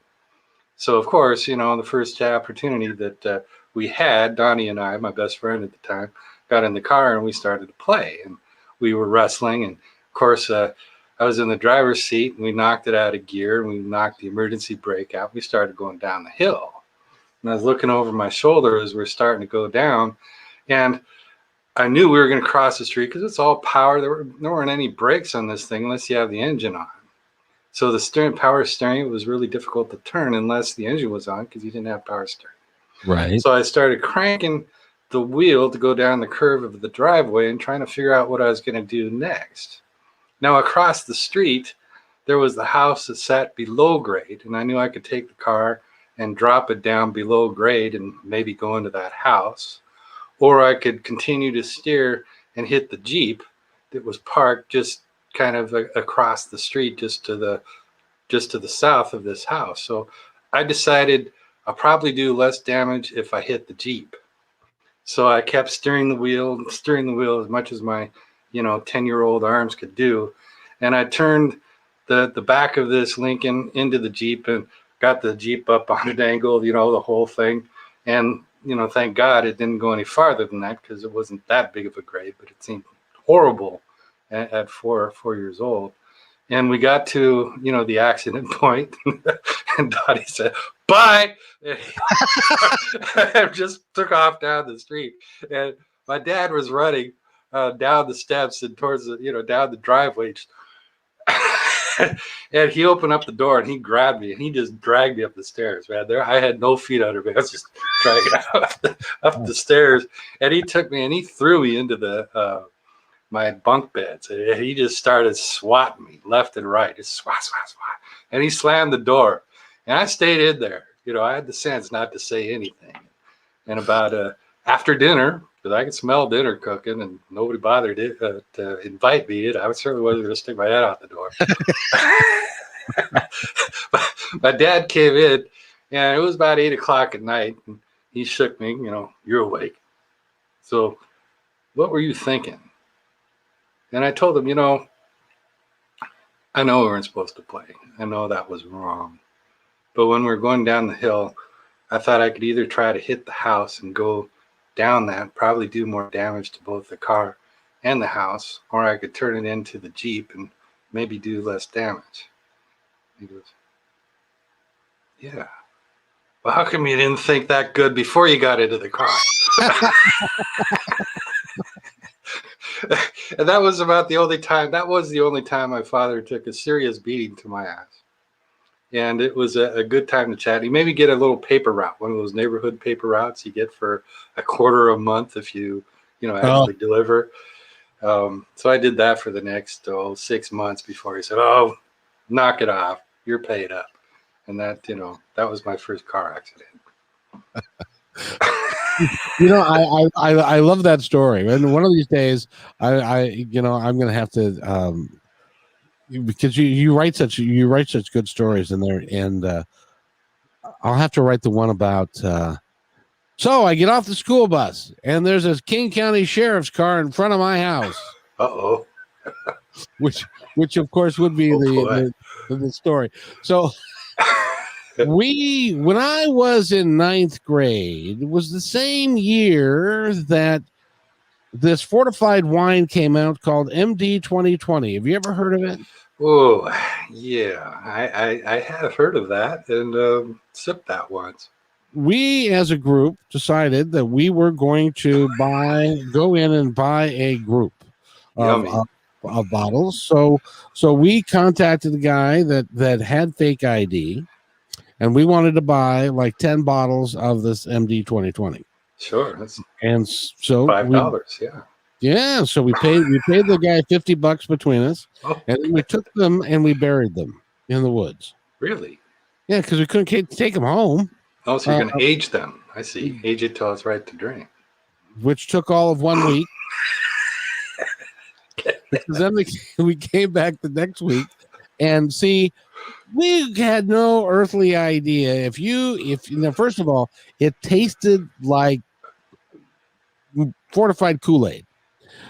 So of course, the first opportunity that we had, Donnie and I, my best friend at the time, got in the car and we started to play. And we were wrestling. And of course, I was in the driver's seat and we knocked it out of gear and we knocked the emergency brake out. We started going down the hill. And I was looking over my shoulder as we're starting to go down. And I knew we were going to cross the street because it's all power. There weren't any brakes on this thing unless you have the engine on. So the power steering, it was really difficult to turn unless the engine was on because you didn't have power steering.
Right.
So I started cranking the wheel to go down the curve of the driveway and trying to figure out what I was going to do next. Now across the street, there was the house that sat below grade, and I knew I could take the car and drop it down below grade and maybe go into that house. Or I could continue to steer and hit the Jeep that was parked just kind of across the street, just to the south of this house. So I decided I'll probably do less damage if I hit the Jeep. So I kept steering the wheel as much as my 10-year-old arms could do. And I turned the back of this Lincoln into the Jeep and got the Jeep up on an angle, the whole thing. And thank God it didn't go any farther than that because it wasn't that big of a grade, but it seemed horrible at 4 years old. And we got to, the accident point, and Dottie said, "Bye." And just took off down the street. And my dad was running down the steps and towards down the driveway. And he opened up the door and he grabbed me and he just dragged me up the stairs, man. I had no feet under me. I was just dragging up the stairs. And he took me and he threw me into my bunk beds. And he just started swatting me left and right. Just swat. And he slammed the door. And I stayed in there. I had the sense not to say anything. And about after dinner, because I could smell dinner cooking and nobody bothered to invite me in, I certainly wasn't going to stick my head out the door. My dad came in, and it was about 8 o'clock at night. And he shook me, "You're awake. So what were you thinking?" And I told him, I know we weren't supposed to play. I know that was wrong. But when we were going down the hill, I thought I could either try to hit the house and go down that, probably do more damage to both the car and the house, or I could turn it into the Jeep and maybe do less damage. He goes, "Yeah. Well, how come you didn't think that good before you got into the car?" And that was the only time my father took a serious beating to my ass. And it was a good time to chat. He made me get a little paper route, one of those neighborhood paper routes you get for $25 a month if you actually deliver. So I did that for the next 6 months before he said, "Oh, knock it off. You're paid up." And that was my first car accident.
I love that story. And one of these days, I'm going to have to, because you write such good stories in there, and I'll have to write the one about. So I get off the school bus, and there's this King County Sheriff's car in front of my house.
Uh-oh.
which of course would be the story. So. When I was in 9th grade, it was the same year that this fortified wine came out called MD 2020. Have you ever heard of it?
Oh, yeah. I have heard of that and sipped that once.
We, as a group, decided that we were going to go in and buy a group of
Yummy.
of bottles. So we contacted the guy that had fake ID, and we wanted to buy like 10 bottles of this MD 2020.
Sure. That's
And so
$5. Yeah.
yeah, so we paid the guy $50 between us,
Oh,
and then we took them and we buried them in the woods.
really?
Yeah, because we couldn't take them home.
Oh, so you're going to age them. I see. Age it till it's right to drink.
Which took all of 1 week. Because then we came back the next week, and see, we had no earthly idea. If first of all, it tasted like fortified Kool-Aid.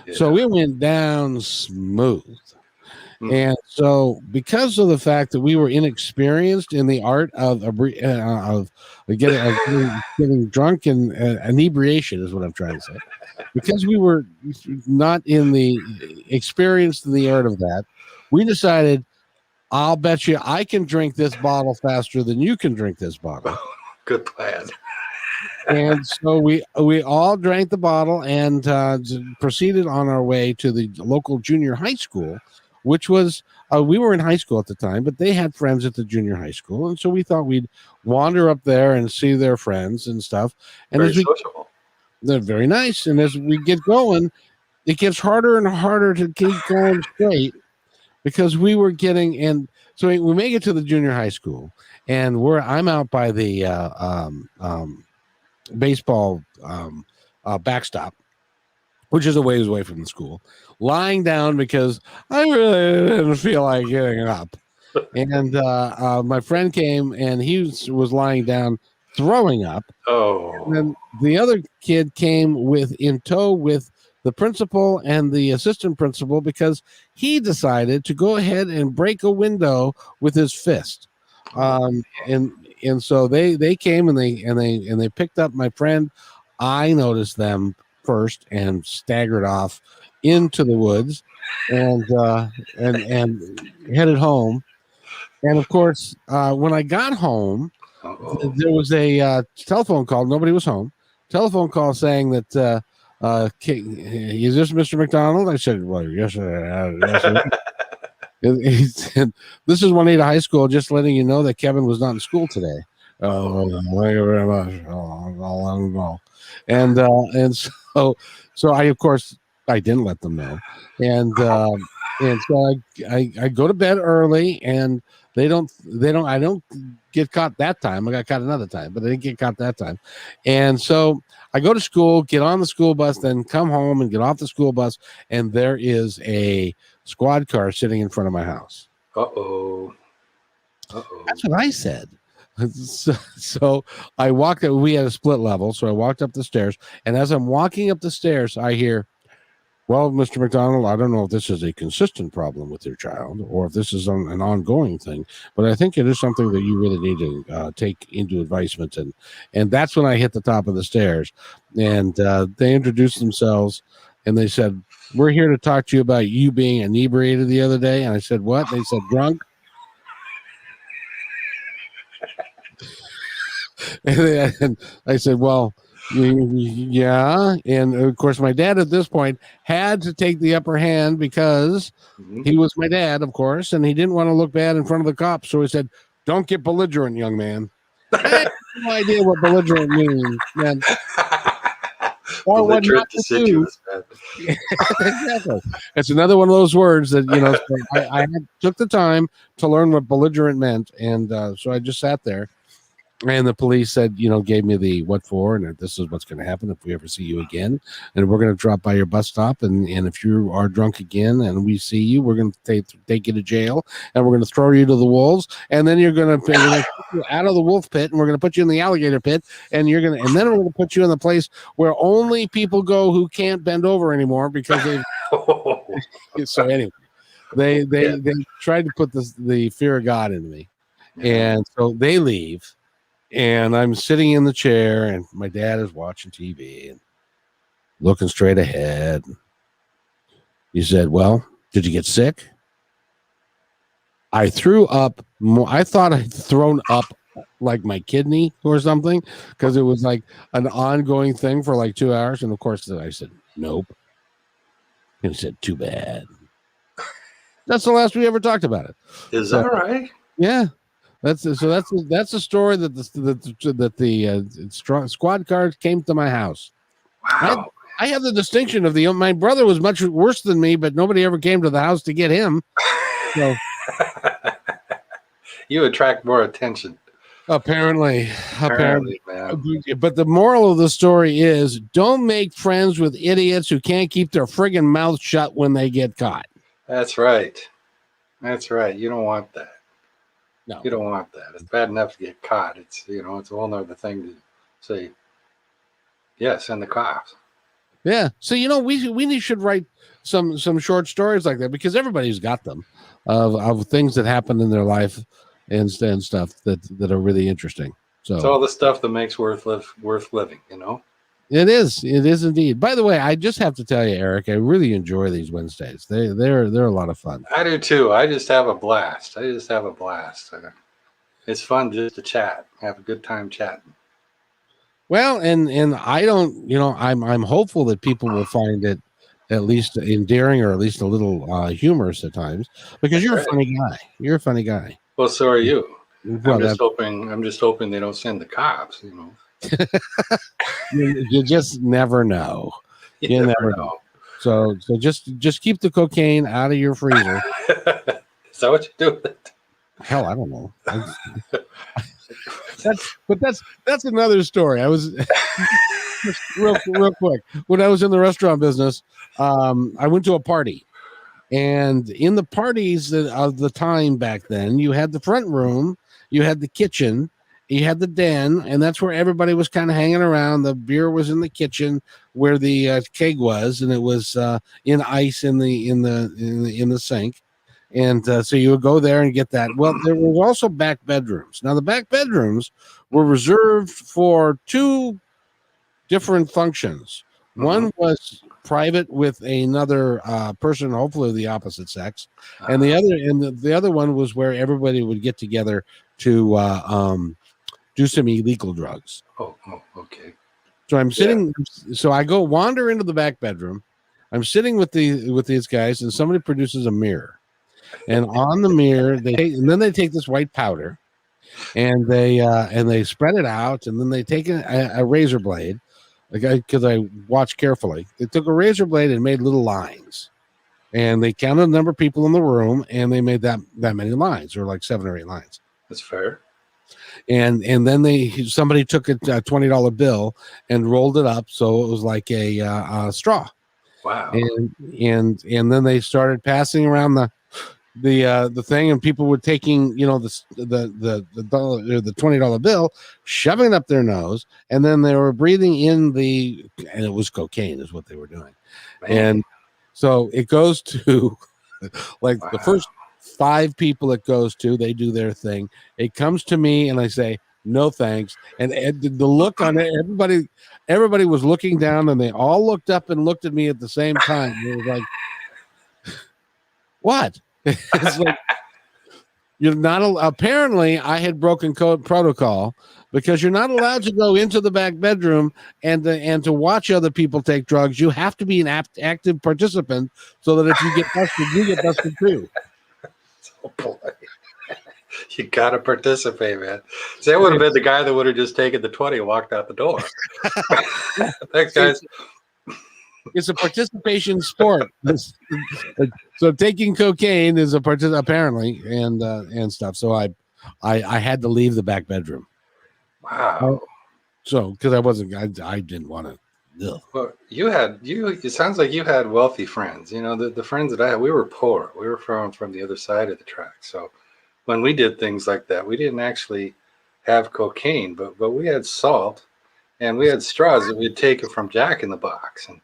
Yeah. So it went down smooth. And so, because of the fact that we were inexperienced in the art of getting drunk and inebriation is what I'm trying to say, because we were not experienced in the art of that, we decided, I'll bet you I can drink this bottle faster than you can drink this bottle.
Good plan.
And so we all drank the bottle and proceeded on our way to the local junior high school, which was we were in high school at the time, but they had friends at the junior high school, and so we thought we'd wander up there and see their friends and stuff. And
very sociable.
They're very nice. And as we get going, it gets harder and harder to keep going straight because we were getting in. So we make it to the junior high school, and I'm out by the baseball backstop, which is a ways away from the school, lying down because I really didn't feel like getting up. And my friend came, and he was lying down throwing up.
Oh.
And then the other kid came in tow with the principal and the assistant principal because he decided to go ahead and break a window with his fist. And so they came and they picked up my friend. I noticed them first and staggered off into the woods and headed home. And of course, when I got home, there was a telephone call. Nobody was home. Telephone call saying that is this Mr. McDonald? I said, well, yes, sir. He said, this is Juanita High School, just letting you know that Kevin was not in school today. Oh, thank you very much. I'll let him know. And so I, of course, I didn't let them know. And so I go to bed early, and I don't get caught that time. I got caught another time, but I didn't get caught that time. And so I go to school, get on the school bus, then come home and get off the school bus, and there is a squad car sitting in front of my house.
Uh-oh.
That's what I said. So I walked. We had a split level, so I walked up the stairs, and as I'm walking up the stairs, I hear, well, Mr. McDonald, I don't know if this is a consistent problem with your child or if this is an ongoing thing, but I think it is something that you really need to take into advisement. And that's when I hit the top of the stairs, and they introduced themselves, and they said, we're here to talk to you about you being inebriated the other day. And I said, what? They said, drunk. And I said, well, yeah. And of course, my dad at this point had to take the upper hand because he was my dad, of course, and he didn't want to look bad in front of the cops. So he said, don't get belligerent, young man. I had no idea what belligerent means. Man. Or what not to do. Exactly. It's another one of those words that, so I took the time to learn what belligerent meant. And so I just sat there. And the police said, gave me the what for, and this is what's going to happen if we ever see you again. And we're going to drop by your bus stop. And if you are drunk again and we see you, we're going to take you to jail, and we're going to throw you to the wolves. And then we're going to put you out of the wolf pit, and we're going to put you in the alligator pit. And then we're going to put you in the place where only people go who can't bend over anymore because they've. So anyway, they tried to put the fear of God into me. And so they leave. And I'm sitting in the chair, and my dad is watching TV and looking straight ahead. He said, well, did you get sick? I threw up more. I thought I'd thrown up like my kidney or something because it was like an ongoing thing for like 2 hours. And of course, I said, nope. And he said, too bad. That's the last we ever talked about it.
Is that right?
Yeah. That's a story that the squad cars came to my house.
Wow.
I have the distinction of my brother was much worse than me, but nobody ever came to the house to get him. So
you attract more attention.
Apparently,
man.
But the moral of the story is don't make friends with idiots who can't keep their friggin' mouth shut when they get caught.
That's right. That's right. You don't want that.
No.
You don't want that. It's bad enough to get caught. It's it's a whole other thing to say, yes, send the cops.
Yeah. So we should write some short stories like that because everybody's got them of things that happen in their life and stuff that are really interesting. So
it's all the stuff that makes worth living,
It is indeed. By the way, I just have to tell you, Eric, I really enjoy these Wednesdays. They're a lot of fun.
I do too. I just have a blast. It's fun just to chat, have a good time chatting.
Well, and I don't, I'm hopeful that people will find it at least endearing or at least a little humorous at times because you're a funny guy. You're a funny guy.
Well, so are you.
Well,
I'm just hoping they don't send the cops,
you just never know. You never know. So just keep the cocaine out of your freezer.
Is that what you do with it?
Hell, I don't know. That's another story. I was real quick. When I was in the restaurant business, I went to a party. And in the parties of the time back then, you had the front room, you had the kitchen, you had the den, and that's where everybody was kind of hanging around. The beer was in the kitchen where the keg was, and it was in ice in the sink. And so you would go there and get that. Well, there was also back bedrooms. Now, the back bedrooms were reserved for two different functions. One was private with another person, hopefully the opposite sex, and the other one was where everybody would get together to do some illegal drugs.
Oh, okay.
So I'm sitting. Yeah. So I go wander into the back bedroom. I'm sitting with these guys, and somebody produces a mirror, and on the mirror they take this white powder, and they spread it out, and then they take a razor blade. Because I watched carefully, they took a razor blade and made little lines, and they counted the number of people in the room, and they made that many lines, or like 7 or 8 lines.
That's fair.
And then somebody took a $20 bill and rolled it up so it was like a straw.
Wow.
And then they started passing around the thing, and people were taking the $20 bill, shoving it up their nose, and then they were breathing in and it was cocaine is what they were doing. Man. And so it goes to the first 5 people it goes to, they do their thing. It comes to me and I say no thanks, and the look on it, everybody was looking down, and they all looked up and looked at me at the same time. It was like, what? It's like, you're not apparently I had broken code protocol because you're not allowed to go into the back bedroom and to watch other people take drugs. You have to be an active participant so that if you get busted, you get busted too.
Oh boy. You gotta participate, man. So that would have been the guy that would have just taken the 20 and walked out the door. Thanks, guys.
It's a participation sport. So taking cocaine is apparently and stuff. So I had to leave the back bedroom.
Wow.
So because I didn't want to.
Well, it sounds like you had wealthy friends. The friends that I had, we were poor. We were from the other side of the track. So when we did things like that, we didn't actually have cocaine, but we had salt, and we had straws that we'd taken from Jack in the Box, and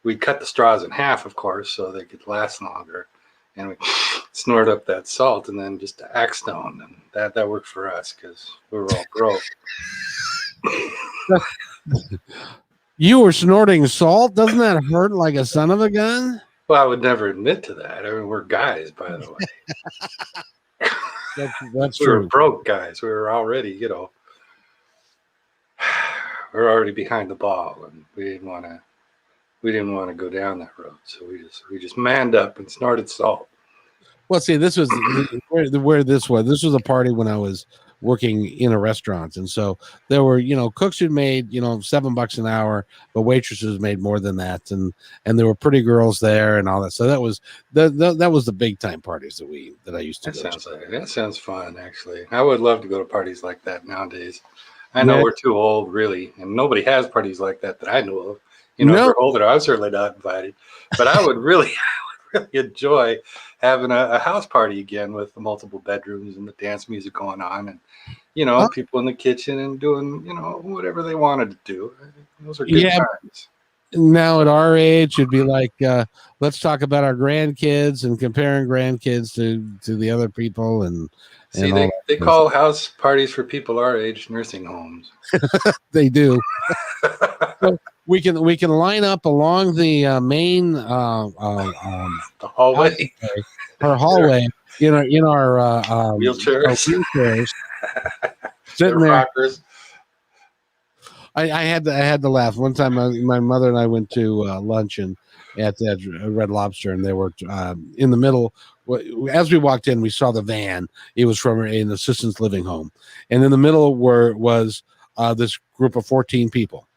we'd cut the straws in half, of course, so they could last longer, and we snort up that salt, and then just axe stone, and that worked for us because we were all broke.
You were snorting salt? Doesn't that hurt like a son of a gun?
Well, I would never admit to that. I mean, we're guys, by the way.
That's
We
true.
were broke guys. We were already, we were already behind the ball, and we didn't want to go down that road. So we just manned up and snorted salt.
Well, see, this was where this was. This was a party when I was working in a restaurant, and so there were cooks who made $7 an hour, but waitresses made more than that, and there were pretty girls there and all that. So that was that was the big time parties that I used to go to.
That sounds fun, actually. I would love to go to parties like that nowadays. I know
Yeah.
we're too old, really, and nobody has parties like that I know of.
No.
If we're older, I'm certainly not invited. But I would really enjoy having a house party again with the multiple bedrooms and the dance music going on, and people in the kitchen and doing whatever they wanted to do. Those are good times.
Now at our age, it'd be like, let's talk about our grandkids and comparing grandkids to the other people. And
see, they call house parties for people our age nursing homes.
They do. So we can line up along the main
the hallway,
our hallway in our
wheelchairs,
sitting there. I had to laugh one time. My mother and I went to lunch at Red Lobster, and they were in the middle. As we walked in, we saw the van. It was from an assistance living home, and in the middle was this group of 14 people,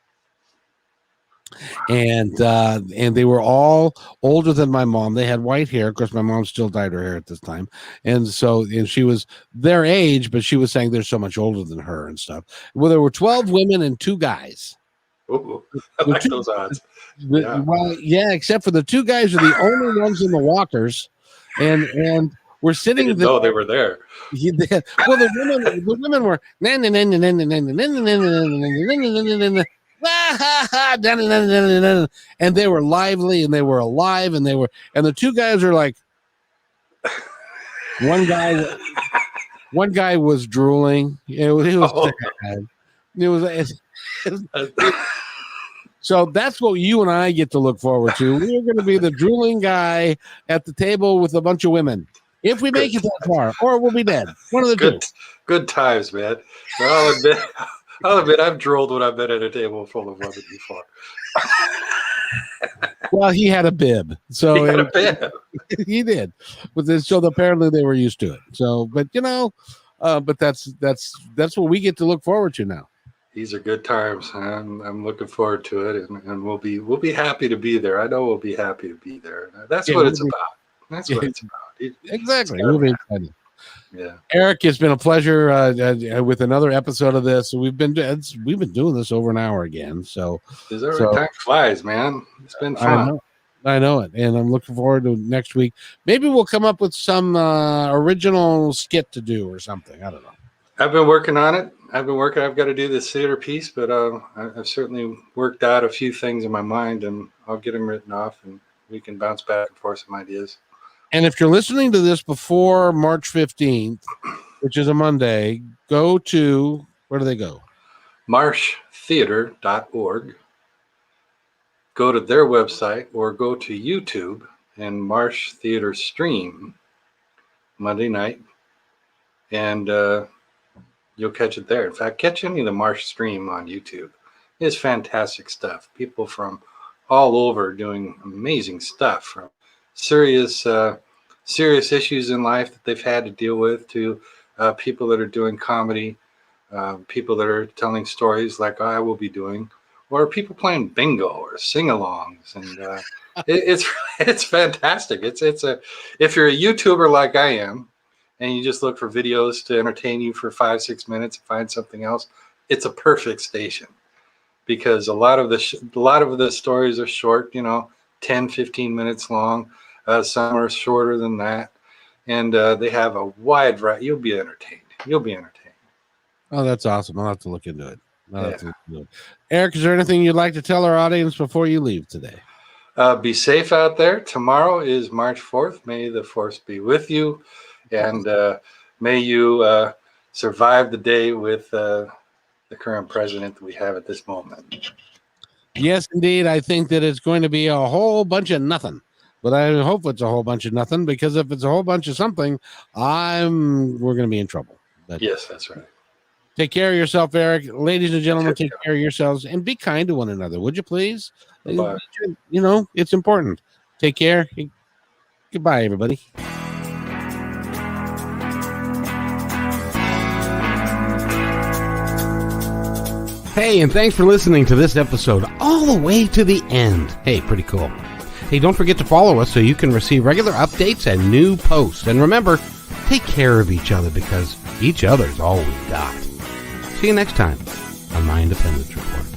and they were all older than my mom. They had white hair. Of course, my mom still dyed her hair at this time, and she was their age, but she was saying they're so much older than her and stuff. Well, there were 12 women and 2 guys.
Ooh, I like those odds.
Well, yeah, except for the 2 guys are the only ones in the walkers, and we're sitting there.
They were there.
Well, the women were and they were lively and they were alive and the 2 guys are like, one guy was drooling. It was sad. It was so that's what you and I get to look forward to. We're going to be the drooling guy at the table with a bunch of women. If we make it that far, or we'll be dead. One of the two.
Good times, man. I'll admit I've drooled when I've been at a table full of women before.
Well, he had a bib. So
he had a bib.
He did. So apparently they were used to it. So, but but that's what we get to look forward to now.
These are good times. I'm looking forward to it, and we'll be happy to be there. I know we'll be happy to be there. That's what it's about. That's what it's about.
Exactly. We'll be excited.
Yeah,
Eric, it's been a pleasure with another episode of this. We've been doing this over an hour again. So
time flies, man. It's been fun.
I know it, and I'm looking forward to next week. Maybe we'll come up with some original skit to do or something. I don't know.
I've been working on it. I've got to do this theater piece, but I've certainly worked out a few things in my mind, and I'll get them written off, and we can bounce back and forth some ideas.
And if you're listening to this before March 15th, which is a Monday, go to, where do they go?
marshtheater.org. Go to their website or go to YouTube and Marsh Theater stream Monday night, and you'll catch it there. In fact, catch any of the Marsh stream on YouTube. It's fantastic stuff. People from all over doing amazing stuff, from serious issues in life that they've had to deal with to people that are doing comedy, people that are telling stories like I will be doing, or people playing bingo or sing-alongs, and it's fantastic. If you're a YouTuber like I am, and you just look for videos to entertain you for 5-6 minutes and find something else, it's a perfect station, because a lot of the stories are short, 10-15 minutes long. Some are shorter than that, and they have a wide variety. You'll be entertained.
Oh, that's awesome. I'll have to look into it. Eric, is there anything you'd like to tell our audience before you leave today?
Be safe out there. Tomorrow is March 4th. May the force be with you, and may you survive the day with the current president that we have at this moment.
Yes, indeed. I think that it's going to be a whole bunch of nothing. But I hope it's a whole bunch of nothing, because if it's a whole bunch of something, we're going to be in trouble. But
yes, that's right.
take care of yourself, Eric. Ladies and gentlemen, take care of yourselves and be kind to one another. Would you please?
Bye-bye.
You know, it's important. Take care. Goodbye, everybody. Hey, and thanks for listening to this episode all the way to the end. Hey, pretty cool. Hey, don't forget to follow us so you can receive regular updates and new posts. And remember, take care of each other, because each other's all we've got. See you next time on My Independence Report.